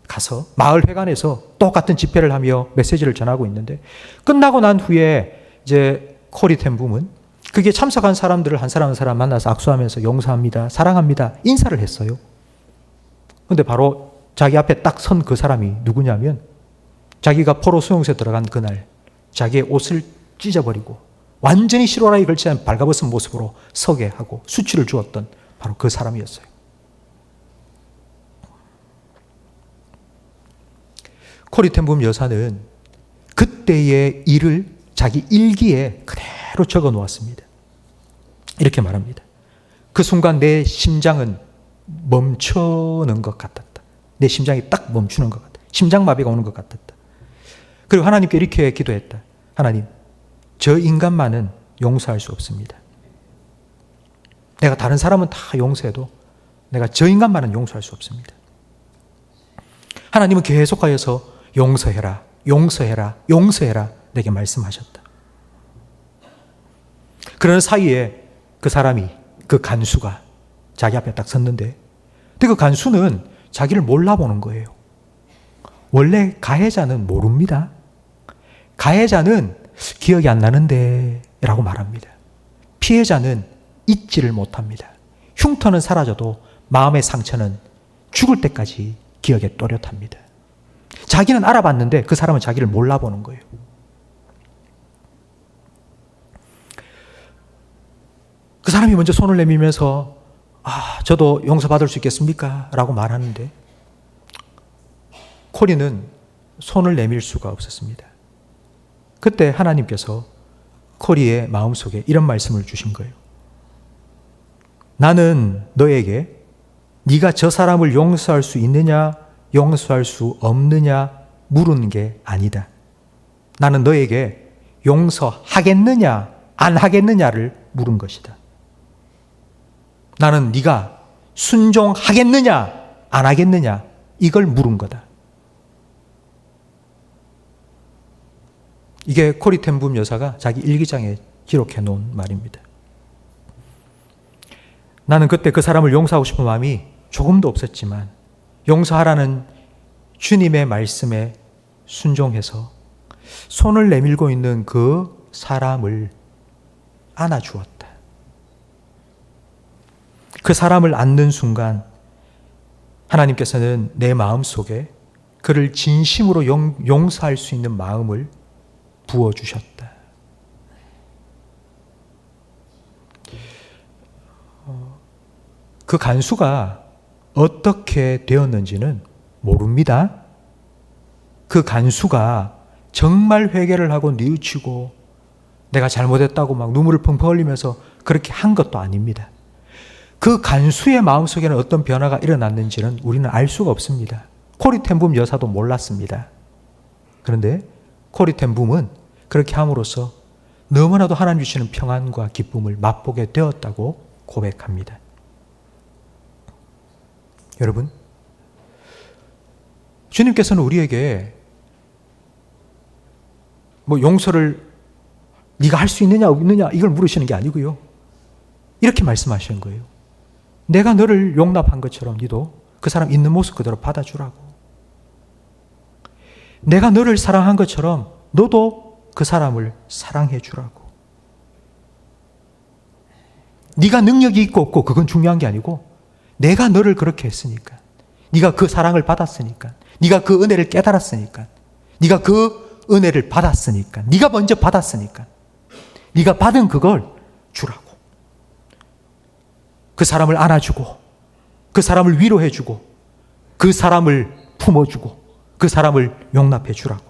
가서 마을 회관에서 똑같은 집회를 하며 메시지를 전하고 있는데 끝나고 난 후에 이제 코리 텐붐은 그게 참석한 사람들을 한 사람 한 사람 만나서 악수하면서 용서합니다. 사랑합니다. 인사를 했어요. 근데 바로 자기 앞에 딱 선 그 사람이 누구냐면 자기가 포로 수용소에 들어간 그날 자기의 옷을 찢어버리고 완전히 실오라기 걸치지 않은 발가벗은 모습으로 서게 하고 수치를 주었던 바로 그 사람이었어요. 코리 텐붐 여사는 그때의 일을 자기 일기에 그대로 적어 놓았습니다. 이렇게 말합니다. 그 순간 내 심장은 멈추는 것 같았다. 내 심장이 딱 멈추는 것 같다. 심장마비가 오는 것 같았다. 그리고 하나님께 이렇게 기도했다. 하나님, 저 인간만은 용서할 수 없습니다. 내가 다른 사람은 다 용서해도 내가 저 인간만은 용서할 수 없습니다. 하나님은 계속하여서 용서해라, 용서해라, 용서해라 내게 말씀하셨다. 그러는 사이에 그 사람이, 그 간수가 자기 앞에 딱 섰는데 근데 그 간수는 자기를 몰라보는 거예요. 원래 가해자는 모릅니다. 가해자는 기억이 안 나는데 라고 말합니다. 피해자는 잊지를 못합니다. 흉터는 사라져도 마음의 상처는 죽을 때까지 기억에 또렷합니다. 자기는 알아봤는데 그 사람은 자기를 몰라보는 거예요. 그 사람이 먼저 손을 내밀면서 저도 용서받을 수 있겠습니까? 라고 말하는데 코리는 손을 내밀 수가 없었습니다. 그때 하나님께서 코리의 마음속에 이런 말씀을 주신 거예요. 나는 너에게 네가 저 사람을 용서할 수 있느냐 용서할 수 없느냐 물은 게 아니다. 나는 너에게 용서하겠느냐 안 하겠느냐를 물은 것이다. 나는 네가 순종하겠느냐 안 하겠느냐 이걸 물은 거다. 이게 코리 텐붐 여사가 자기 일기장에 기록해 놓은 말입니다. 나는 그때 그 사람을 용서하고 싶은 마음이 조금도 없었지만 용서하라는 주님의 말씀에 순종해서 손을 내밀고 있는 그 사람을 안아주었다. 그 사람을 안는 순간 하나님께서는 내 마음속에 그를 진심으로 용서할 수 있는 마음을 부어주셨다. 그 간수가 어떻게 되었는지는 모릅니다. 그 간수가 정말 회개를 하고 뉘우치고 내가 잘못했다고 막 눈물을 펑펑 흘리면서 그렇게 한 것도 아닙니다. 그 간수의 마음속에는 어떤 변화가 일어났는지는 우리는 알 수가 없습니다. 코리 텐붐 여사도 몰랐습니다. 그런데 코리 텐붐은 그렇게 함으로써 너무나도 하나님 주시는 평안과 기쁨을 맛보게 되었다고 고백합니다. 여러분, 주님께서는 우리에게 용서를 네가 할 수 있느냐 없느냐 이걸 물으시는 게 아니고요. 이렇게 말씀하시는 거예요. 내가 너를 용납한 것처럼 너도 그 사람 있는 모습 그대로 받아주라고. 내가 너를 사랑한 것처럼 너도 그 사람을 사랑해 주라고. 네가 능력이 있고 없고 그건 중요한 게 아니고 내가 너를 그렇게 했으니까, 네가 그 사랑을 받았으니까, 네가 그 은혜를 깨달았으니까, 네가 그 은혜를 받았으니까, 네가 먼저 받았으니까 네가 받은 그걸 주라고. 그 사람을 안아주고, 그 사람을 위로해주고, 그 사람을 품어주고, 그 사람을 용납해 주라고.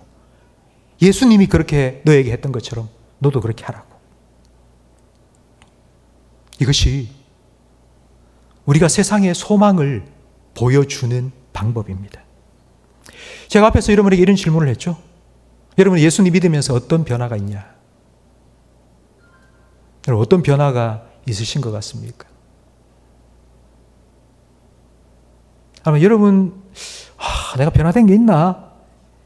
예수님이 그렇게 너에게 했던 것처럼 너도 그렇게 하라고. 이것이 우리가 세상의 소망을 보여주는 방법입니다. 제가 앞에서 여러분에게 이런 질문을 했죠. 여러분 예수님 믿으면서 어떤 변화가 있냐? 여러분 어떤 변화가 있으신 것 같습니까? 아마 여러분 내가 변화된 게 있나?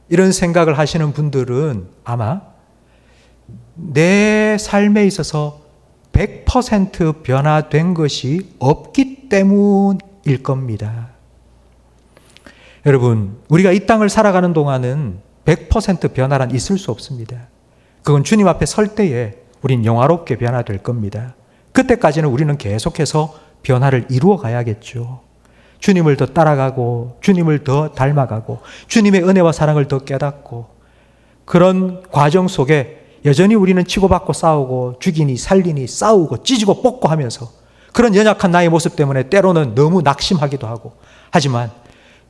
이런 생각을 하시는 분들은 아마 내 삶에 있어서 100% 변화된 것이 없기 때문일 겁니다. 여러분, 우리가 이 땅을 살아가는 동안은 100% 변화란 있을 수 없습니다. 그건 주님 앞에 설 때에 우린 영화롭게 변화될 겁니다. 그때까지는 우리는 계속해서 변화를 이루어 가야겠죠. 주님을 더 따라가고, 주님을 더 닮아가고, 주님의 은혜와 사랑을 더 깨닫고, 그런 과정 속에 여전히 우리는 치고받고 싸우고 죽이니 살리니 싸우고 찢고 뽑고 하면서 그런 연약한 나의 모습 때문에 때로는 너무 낙심하기도 하고, 하지만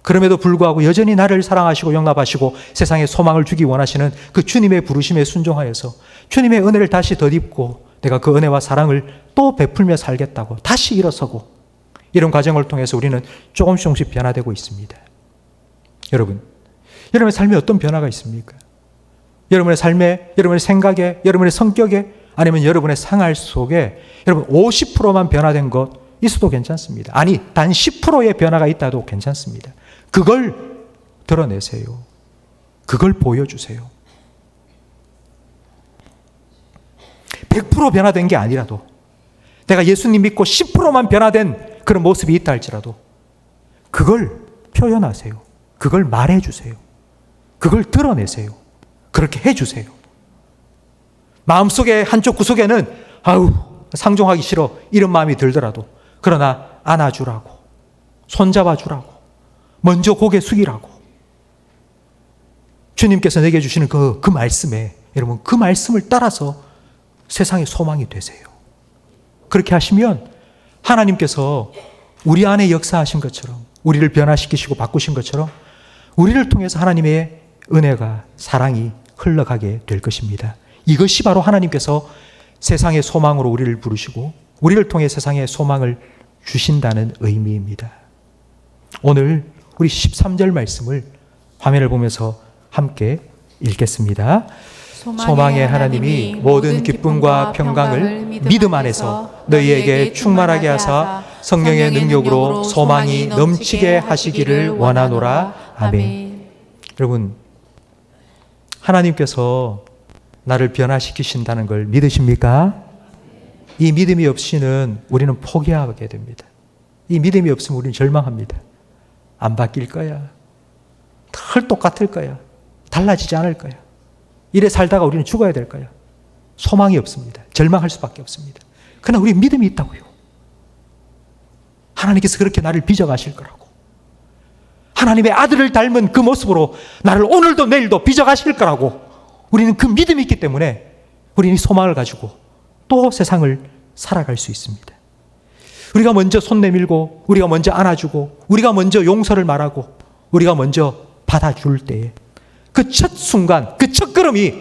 그럼에도 불구하고 여전히 나를 사랑하시고 용납하시고 세상에 소망을 주기 원하시는 그 주님의 부르심에 순종하여서 주님의 은혜를 다시 덧입고 내가 그 은혜와 사랑을 또 베풀며 살겠다고 다시 일어서고, 이런 과정을 통해서 우리는 조금씩 변화되고 있습니다. 여러분, 여러분의 삶에 어떤 변화가 있습니까? 여러분의 삶에, 여러분의 생각에, 여러분의 성격에, 아니면 여러분의 생활 속에 여러분 50%만 변화된 것 있어도 괜찮습니다. 아니, 단 10%의 변화가 있다도 괜찮습니다. 그걸 드러내세요. 그걸 보여주세요. 100% 변화된 게 아니라도, 내가 예수님 믿고 10%만 변화된 그런 모습이 있다 할지라도 그걸 표현하세요. 그걸 말해주세요. 그걸 드러내세요. 그렇게 해주세요. 마음속에 한쪽 구석에는 상종하기 싫어 이런 마음이 들더라도, 그러나 안아주라고, 손잡아주라고, 먼저 고개 숙이라고, 주님께서 내게 주시는 그 말씀에 여러분 그 말씀을 따라서 세상의 소망이 되세요. 그렇게 하시면 하나님께서 우리 안에 역사하신 것처럼, 우리를 변화시키시고 바꾸신 것처럼 우리를 통해서 하나님의 은혜가, 사랑이 흘러가게 될 것입니다. 이것이 바로 하나님께서 세상의 소망으로 우리를 부르시고 우리를 통해 세상의 소망을 주신다는 의미입니다. 오늘 우리 13절 말씀을 화면을 보면서 함께 읽겠습니다. 소망의 하나님이 모든 기쁨과 평강을 믿음 안에서 너희에게 충만하게 하사 성령의 능력으로 소망이 넘치게 하시기를 원하노라. 아멘. 여러분, 하나님께서 나를 변화시키신다는 걸 믿으십니까? 이 믿음이 없이는 우리는 포기하게 됩니다. 이 믿음이 없으면 우리는 절망합니다. 안 바뀔 거야. 늘 똑같을 거야. 달라지지 않을 거야. 이래 살다가 우리는 죽어야 될 거야. 소망이 없습니다. 절망할 수밖에 없습니다. 그러나 우리 믿음이 있다고요. 하나님께서 그렇게 나를 빚어가실 거라고. 하나님의 아들을 닮은 그 모습으로 나를 오늘도 내일도 빚어가실 거라고. 우리는 그 믿음이 있기 때문에 우리는 이 소망을 가지고 또 세상을 살아갈 수 있습니다. 우리가 먼저 손 내밀고, 우리가 먼저 안아주고, 우리가 먼저 용서를 말하고, 우리가 먼저 받아줄 때에 그 첫 순간, 그 첫 걸음이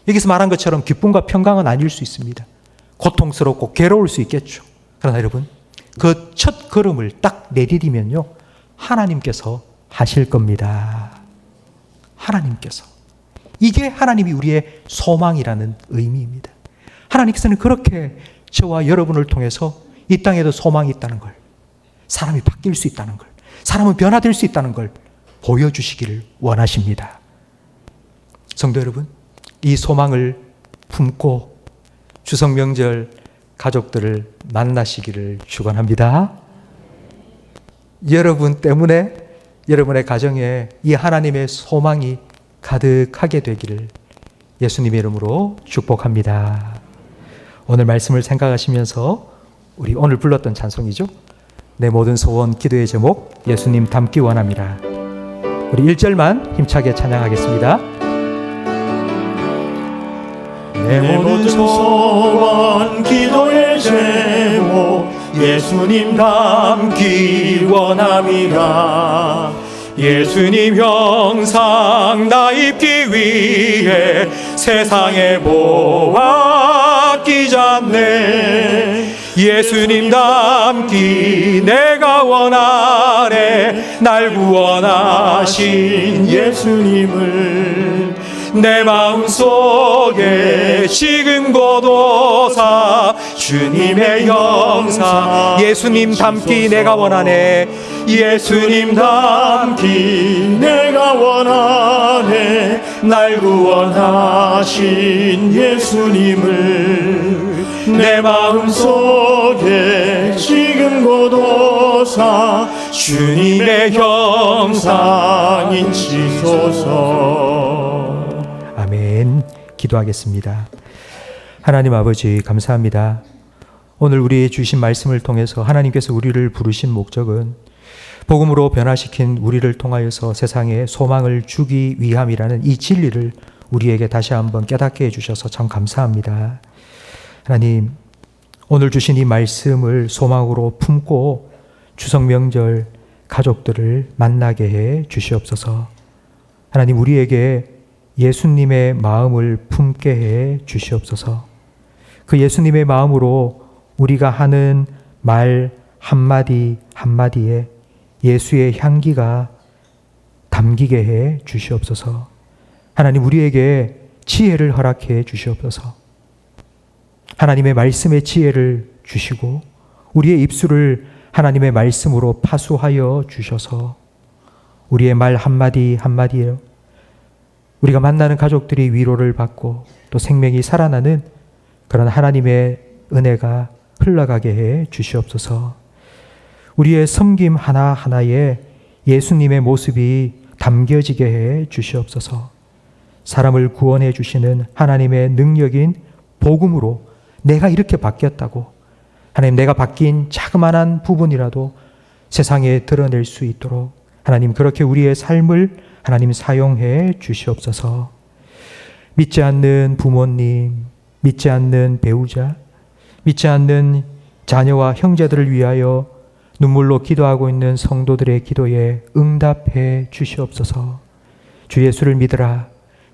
여기서 말한 것처럼 기쁨과 평강은 아닐 수 있습니다. 고통스럽고 괴로울 수 있겠죠. 그러나 여러분, 그 첫 걸음을 딱 내디디면요, 하나님께서 하실 겁니다. 하나님께서. 이게 하나님이 우리의 소망이라는 의미입니다. 하나님께서는 그렇게 저와 여러분을 통해서 이 땅에도 소망이 있다는 걸, 사람이 바뀔 수 있다는 걸, 사람은 변화될 수 있다는 걸 보여주시기를 원하십니다. 성도 여러분, 이 소망을 품고 추석 명절 가족들을 만나시기를 축원합니다. 여러분 때문에 여러분의 가정에 이 하나님의 소망이 가득하게 되기를 예수님의 이름으로 축복합니다. 오늘 말씀을 생각하시면서 우리 오늘 불렀던 찬송이죠. 내 모든 소원 기도의 제목 예수님 닮기 원합니다. 우리 1절만 힘차게 찬양하겠습니다. 내 모든 소원 기도의 제목 예수님 닮기 원함이라. 예수님 형상 나 입기 위해 세상에 보아 끼잖네. 예수님 닮기 내가 원하네. 날 구원하신 예수님을 내 마음속에 지금 고도사 주님의 형상 예수님 닮기 내가 원하네. 예수님 닮기 내가 원하네. 날 구원하신 예수님을 내 마음속에 지금 고도사 주님의 형상 인치소서. 아멘. 기도하겠습니다. 하나님 아버지 감사합니다. 오늘 우리의 주신 말씀을 통해서 하나님께서 우리를 부르신 목적은 복음으로 변화시킨 우리를 통하여서 세상에 소망을 주기 위함이라는 이 진리를 우리에게 다시 한번 깨닫게 해주셔서 참 감사합니다. 하나님, 오늘 주신 이 말씀을 소망으로 품고 추석 명절 가족들을 만나게 해 주시옵소서. 하나님, 우리에게 예수님의 마음을 품게 해 주시옵소서. 그 예수님의 마음으로 우리가 하는 말 한마디 한마디에 예수의 향기가 담기게 해 주시옵소서. 하나님, 우리에게 지혜를 허락해 주시옵소서. 하나님의 말씀의 지혜를 주시고 우리의 입술을 하나님의 말씀으로 파수하여 주셔서 우리의 말 한마디 한마디에 우리가 만나는 가족들이 위로를 받고 또 생명이 살아나는 그런 하나님의 은혜가 흘러가게 해 주시옵소서. 우리의 섬김 하나하나에 예수님의 모습이 담겨지게 해 주시옵소서. 사람을 구원해 주시는 하나님의 능력인 복음으로 내가 이렇게 바뀌었다고, 하나님 내가 바뀐 자그마한 부분이라도 세상에 드러낼 수 있도록 하나님 그렇게 우리의 삶을 하나님 사용해 주시옵소서. 믿지 않는 부모님, 믿지 않는 배우자, 믿지 않는 자녀와 형제들을 위하여 눈물로 기도하고 있는 성도들의 기도에 응답해 주시옵소서. 주 예수를 믿으라.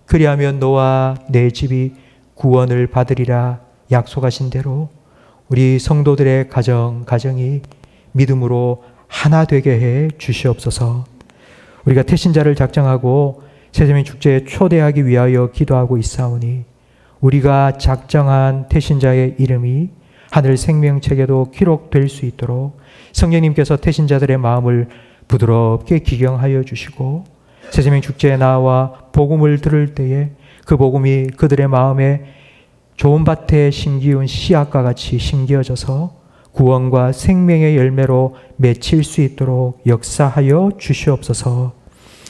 그리하면 너와 내 집이 구원을 받으리라 약속하신 대로 우리 성도들의 가정이 믿음으로 하나 되게 해 주시옵소서. 우리가 태신자를 작정하고 세대민 축제에 초대하기 위하여 기도하고 있사오니 우리가 작정한 태신자의 이름이 하늘 생명책에도 기록될 수 있도록 성령님께서 태신자들의 마음을 부드럽게 기경하여 주시고 세대민 축제에 나와 복음을 들을 때에 그 복음이 그들의 마음에 좋은 밭에 심기운 씨앗과 같이 심겨져서 구원과 생명의 열매로 맺힐 수 있도록 역사하여 주시옵소서.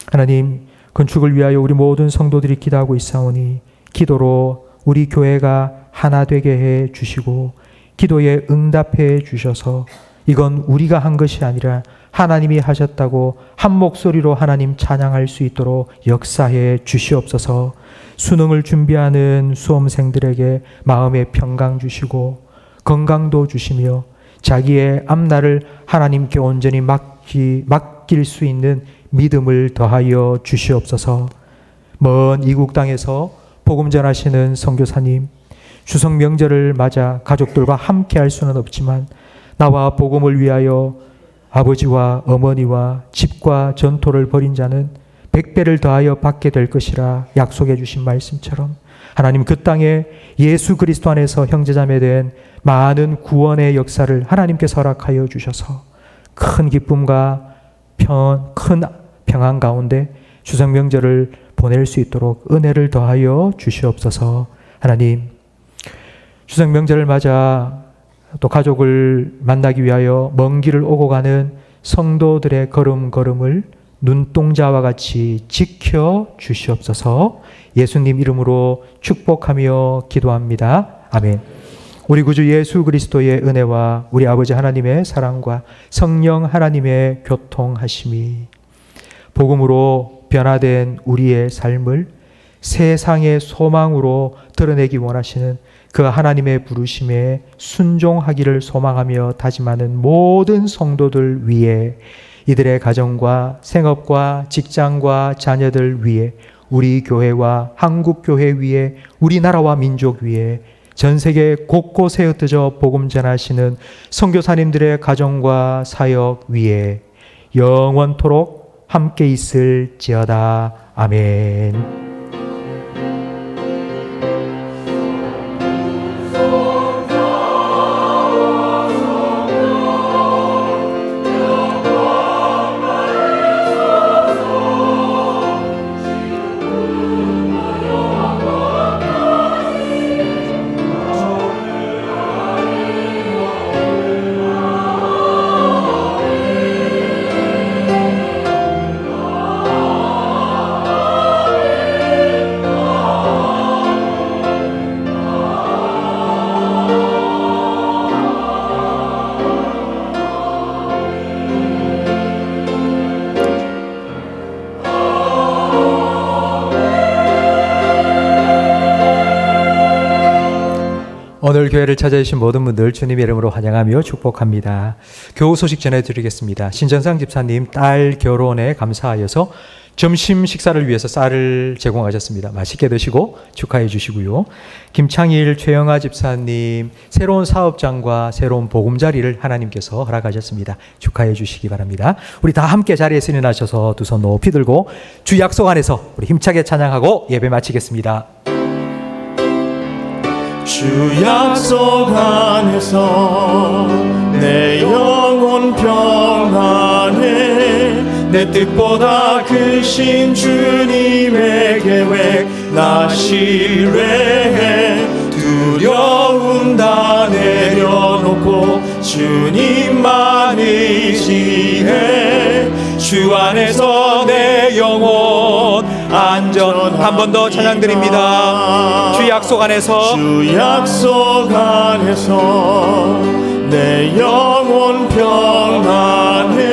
하나님, 건축을 위하여 우리 모든 성도들이 기도하고 있사오니 기도로 우리 교회가 하나 되게 해 주시고 기도에 응답해 주셔서 이건 우리가 한 것이 아니라 하나님이 하셨다고 한 목소리로 하나님 찬양할 수 있도록 역사해 주시옵소서. 수능을 준비하는 수험생들에게 마음의 평강 주시고 건강도 주시며 자기의 앞날을 하나님께 온전히 맡길 수 있는 믿음을 더하여 주시옵소서. 먼 이국 땅에서 복음 전하시는 선교사님, 추석 명절을 맞아 가족들과 함께 할 수는 없지만 나와 복음을 위하여 아버지와 어머니와 집과 전토를 벌인 자는 100배를 더하여 받게 될 것이라 약속해 주신 말씀처럼 하나님 그 땅에 예수 그리스도 안에서 형제자매 된 많은 구원의 역사를 하나님께서 허락하여 주셔서 큰 기쁨과 큰 평안 가운데 추석 명절을 보낼 수 있도록 은혜를 더하여 주시옵소서. 하나님, 추석 명절을 맞아 또 가족을 만나기 위하여 먼 길을 오고 가는 성도들의 걸음걸음을 눈동자와 같이 지켜 주시옵소서. 예수님 이름으로 축복하며 기도합니다. 아멘. 우리 구주 예수 그리스도의 은혜와 우리 아버지 하나님의 사랑과 성령 하나님의 교통하심이 복음으로 변화된 우리의 삶을 세상의 소망으로 드러내기 원하시는 그 하나님의 부르심에 순종하기를 소망하며 다짐하는 모든 성도들 위해, 이들의 가정과 생업과 직장과 자녀들 위해, 우리 교회와 한국교회 위에, 우리나라와 민족 위에, 전 세계 곳곳에 흩어져 복음 전하시는 선교사님들의 가정과 사역 위에 영원토록 함께 있을지어다. 아멘. 오늘 교회를 찾아주신 모든 분들 주님의 이름으로 환영하며 축복합니다. 교우 소식 전해드리겠습니다. 신정상 집사님 딸 결혼에 감사하여서 점심 식사를 위해서 쌀을 제공하셨습니다. 맛있게 드시고 축하해 주시고요. 김창일 최영아 집사님 새로운 사업장과 새로운 보금자리를 하나님께서 허락하셨습니다. 축하해 주시기 바랍니다. 우리 다 함께 자리에 승인하셔서 두 손 높이 들고 주 약속 안에서 우리 힘차게 찬양하고 예배 마치겠습니다. 주 약속 안에서 내 영혼 평안해. 내 뜻보다 크신 주님의 계획 나 신뢰해. 두려움 다 내려놓고 주님만 의지해. 주 안에서 내 영혼 안전. 한 번 더 찬양 드립니다. 주 약속 안에서, 주 약속 안에서 내 영혼 평안해.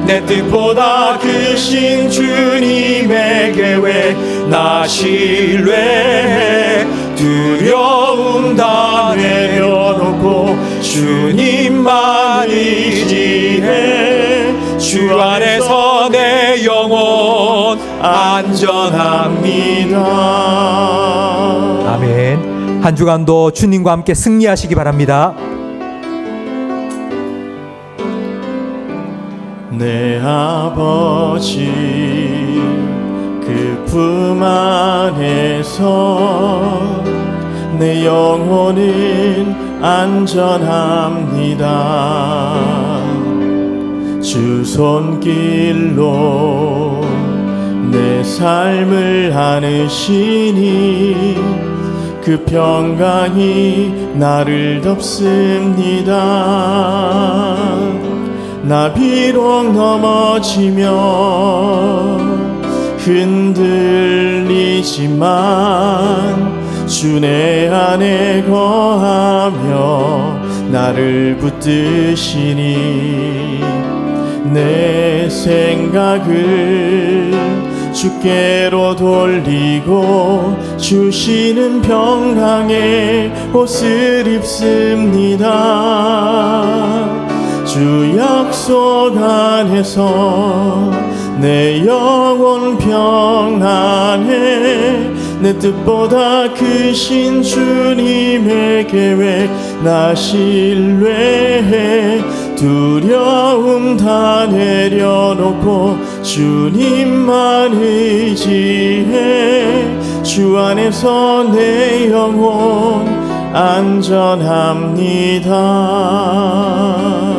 내 뜻보다 크신 주님의 계획 나 신뢰해. 두려움 다 내려놓고 주님만 의지해. 주 안에서 내 영혼 안전합니다. 아멘. 한 주간도 주님과 함께 승리하시기 바랍니다. 내 아버지 그 품 안에서 내 영혼은 안전합니다. 주 손길로 내 삶을 안으시니 그 평강이 나를 덮습니다. 나 비록 넘어지며 흔들리지만 주 내 안에 거하며 나를 붙드시니 내 생각을 주께로 돌리고 주시는 평강의 옷을 입습니다. 주 약속 안에서 내 영혼 평안해. 내 뜻보다 크신 주님의 계획 나 신뢰해. 두려움 다 내려놓고 주님만 의지해. 주 안에서 내 영혼 안전합니다.